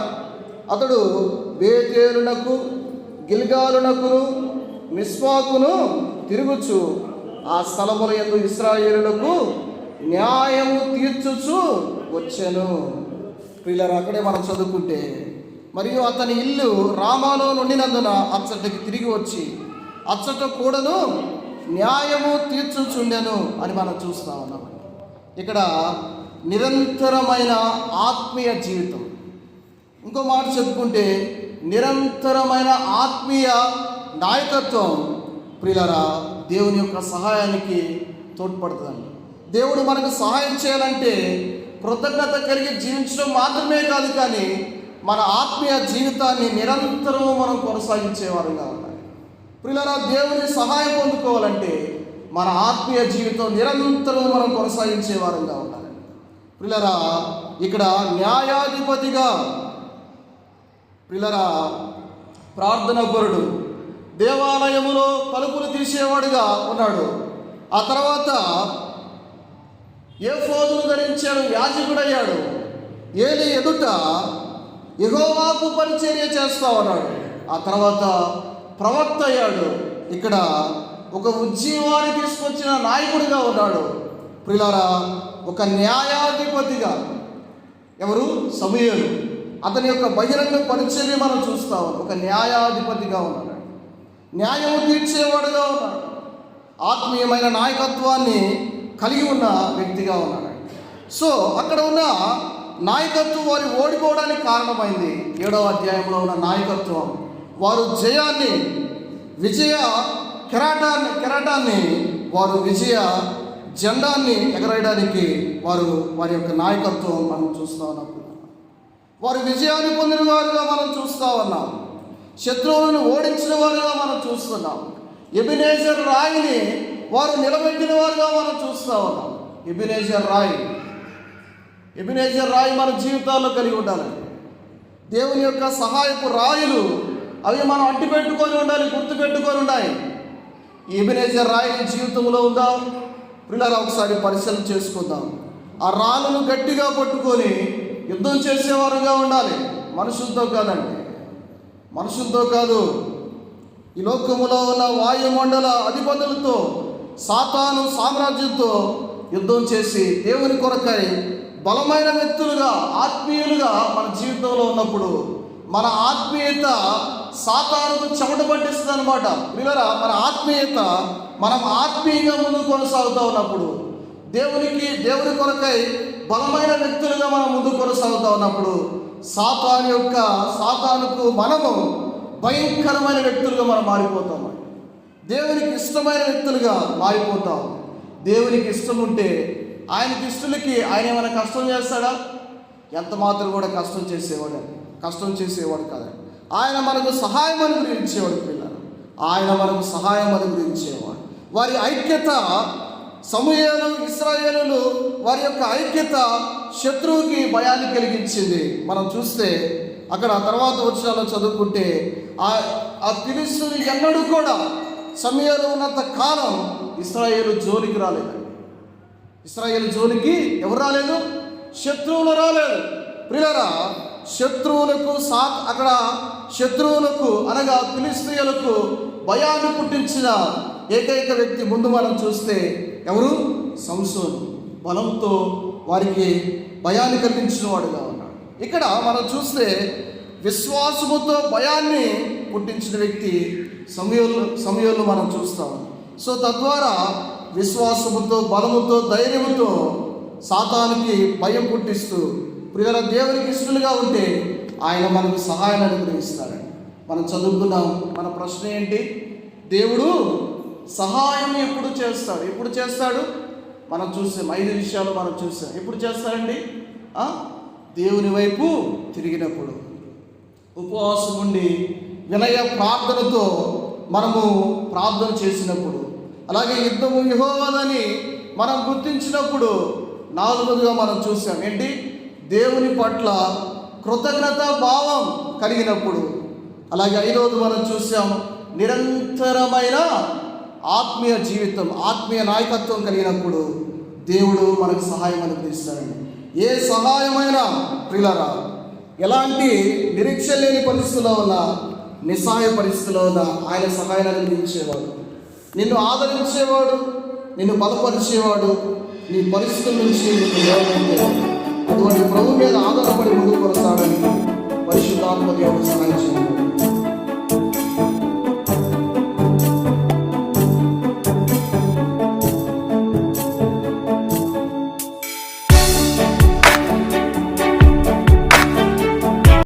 అతడు బేతేలునకు, గిల్గాలునకును, మిస్పాకును తిరుగుచు ఆ స్థలముల యందు ఇశ్రాయేలులకు న్యాయము తీర్చుచు వచ్చెను. ప్రియులారా, అక్కడే మనం చదువుకుంటే, మరియు అతని ఇల్లు రామాలో నుండినందున అచ్చటికి తిరిగి వచ్చి అచ్చట కూడాను న్యాయము తీర్చుచుండెను అని మనం చూస్తూ ఉన్నాం. ఇక్కడ నిరంతరమైన ఆత్మీయ జీవితం, ఇంకో మాట చెప్పుకుంటే నిరంతరమైన ఆత్మీయ నాయకత్వం ప్రియులారా దేవుని యొక్క సహాయానికి తోడ్పడుతుందండి. దేవుడు మనకు సహాయం చేయాలంటే కృతజ్ఞత కలిగి జీవించడం మాత్రమే కాదు, కానీ మన ఆత్మీయ జీవితాన్ని నిరంతరం మనం కొనసాగించేవారుగా ఉండాలి. ప్రియులారా, దేవుని సహాయం పొందుకోవాలంటే మన ఆత్మీయ జీవితం నిరంతరం మనం కొనసాగించేవారుగా ఉండాలి. ప్రియులారా, ఇక్కడ న్యాయాధిపతిగా ప్రియులారా ప్రార్థనాపరుడు, దేవాలయములో తలుపులు తీసేవాడుగా ఉన్నాడు. ఆ తర్వాత ఏఫోదును ధరించాడు, యాజకుడయ్యాడు. ఏలి ఎదుట యెహోవాకు పరిచర్య చేస్తా ఉన్నాడు. ఆ తర్వాత ప్రవక్త అయ్యాడు. ఇక్కడ ఒక ఉజ్జీవాన్ని తీసుకొచ్చిన నాయకుడిగా ఉన్నాడు. ప్రియులారా, ఒక న్యాయాధిపతిగా ఎవరు? సమూయేలు. అతని యొక్క బహిరంగ పరిచర్య మనం చూస్తాం. ఒక న్యాయాధిపతిగా ఉన్నాడు, న్యాయము తీర్చేవాడుగా ఉన్నాడు. ఆత్మీయమైన నాయకత్వాన్ని కలిగి ఉన్న వ్యక్తిగా ఉన్నాడు. సో అక్కడ ఉన్న నాయకత్వం వారు ఓడిపోవడానికి కారణమైంది. 7వ అధ్యాయంలో ఉన్న నాయకత్వం వారు విజయ కెరాటాన్ని వారు విజయ జెండాన్ని ఎగరేయడానికి వారి యొక్క నాయకత్వం మనం చూస్తూ ఉన్నాం. వారు విజయాన్ని పొందిన వారుగా మనం చూస్తూ ఉన్నాం. శత్రువులను ఓడించిన వారుగా మనం చూస్తున్నాం. ఎబెనేజర్ రాయిని వారు నిలబెట్టిన వారుగా మనం చూస్తూ ఉన్నాం. ఎబెనేజర్ రాయి మన జీవితాల్లో కలిగి ఉండాలండి. దేవుని యొక్క సహాయపు రాయులు అవి మనం అంటిపెట్టుకొని ఉండాలి, గుర్తుపెట్టుకొని ఉండాలి. ఈ ఎబెనేజర్ రాయి జీవితంలో ఉందా? పిల్లలు ఒకసారి పరిశీలన చేసుకుందాం. ఆ రాళ్ళను గట్టిగా పట్టుకొని యుద్ధం చేసేవారుగా ఉండాలి. మనుషులతో కాదు. ఈ లోకములో ఉన్న వాయుమండల అధిపతులతో, సాతాను సామ్రాజ్యంతో యుద్ధం చేసి దేవుని కొరకై బలమైన వ్యక్తులుగా, ఆత్మీయులుగా మన జీవితంలో ఉన్నప్పుడు మన ఆత్మీయత సాతానుకు చెమట పట్టిస్తుంది అనమాట. పిల్లరా, మన ఆత్మీయత మనం ఆత్మీయంగా ముందుకు కొనసాగుతూ ఉన్నప్పుడు, దేవుని కొరకై బలమైన వ్యక్తులుగా మనం ముందుకు కొనసాగుతూ ఉన్నప్పుడు సాతానుకు మనము భయంకరమైన వ్యక్తులుగా మనం మారిపోతాం. దేవునికి ఇష్టమైన వ్యక్తులుగా మారిపోతాం. దేవునికి ఇష్టం ఉంటే ఆయనకి ఇష్టలకి ఆయన ఏమైనా కష్టం చేస్తాడా? ఎంత మాత్రం కూడా కష్టం చేసేవాడు కాదండి. ఆయన మనకు సహాయం అనుగ్రహించేవాడు. పిల్లలు, ఆయన మనకు సహాయం అనుగ్రహించేవాడు. వారి ఐక్యత, సమూయేలు ఇశ్రాయేలులు వారి యొక్క ఐక్యత శత్రువుకి భయాన్ని కలిగించింది. మనం చూస్తే అక్కడ తర్వాత వచనాల్లో చదువుకుంటే ఆ ఫిలిష్తీయులు ఎన్నడూ కూడా సమూయేలు ఉన్నంత కాలం ఇశ్రాయేలు జోలికి రాలేదు. ఇశ్రాయేలు జోలికి ఎవరు రాలేదు? శత్రువులు రాలేదు. ప్రియులారా, శత్రువులకు అనగా ఫిలిష్తీయులకు భయాన్ని పుట్టించిన ఏకైక వ్యక్తి ముందు మనం చూస్తే ఎవరు? సంసోను. బలంతో వారికి భయాన్ని కలిగించిన వాడుగా ఉన్నాడు. ఇక్కడ మనం చూస్తే విశ్వాసముతో భయాన్ని పుట్టించిన వ్యక్తి సమూయేలును మనం చూస్తాం. సో తద్వారా విశ్వాసముతో, బలముతో, ధైర్యముతో సాతానుకి భయం పుట్టిస్తూ ప్రియుల దేవునికి ఇష్టలుగా ఉంటే ఆయన మనకు సహాయాన్ని అనుగ్రహిస్తాడండి. మనం చదువుకున్నాం. మన ప్రశ్న ఏంటి? దేవుడు సహాయం ఎప్పుడు చేస్తాడు? మనం చూసాం 5 విషయాలు మనం చూసాం. ఎప్పుడు చేస్తాడండి? దేవుని వైపు తిరిగినప్పుడు, ఉపవాసం ఉండి వినయ ప్రార్థనతో మనము ప్రార్థన చేసినప్పుడు, అలాగే యుద్ధము యెహోవాదని మనం గుర్తించినప్పుడు, 4వదిగా మనం చూసాం ఏంటి? దేవుని పట్ల కృతజ్ఞతా భావం కలిగినప్పుడు, అలాగే 5వది మనం చూసాం నిరంతరమైన ఆత్మీయ జీవితం, ఆత్మీయ నాయకత్వం కలిగినప్పుడు దేవుడు మనకు సహాయం అనుగ్రహిస్తాడండి. ఏ సహాయమైనా ప్రియులారా, ఎలాంటి నిరీక్ష లేని పరిస్థితుల్లో ఉన్నా, నిస్సహాయ పరిస్థితిలో ఉన్నా ఆయన సహాయాన్ని అనుగ్రహించేవాడు, నిన్ను ఆదరించేవాడు, నిన్ను బలపరిచేవాడు, నీ పరిస్థితుల నుంచి అటువంటి ప్రభు మీద ఆధారపడి ముందుకు కొనసాగడానికి పరిశుద్ధాత్మ దేవుడు సహాయం చేయాలి.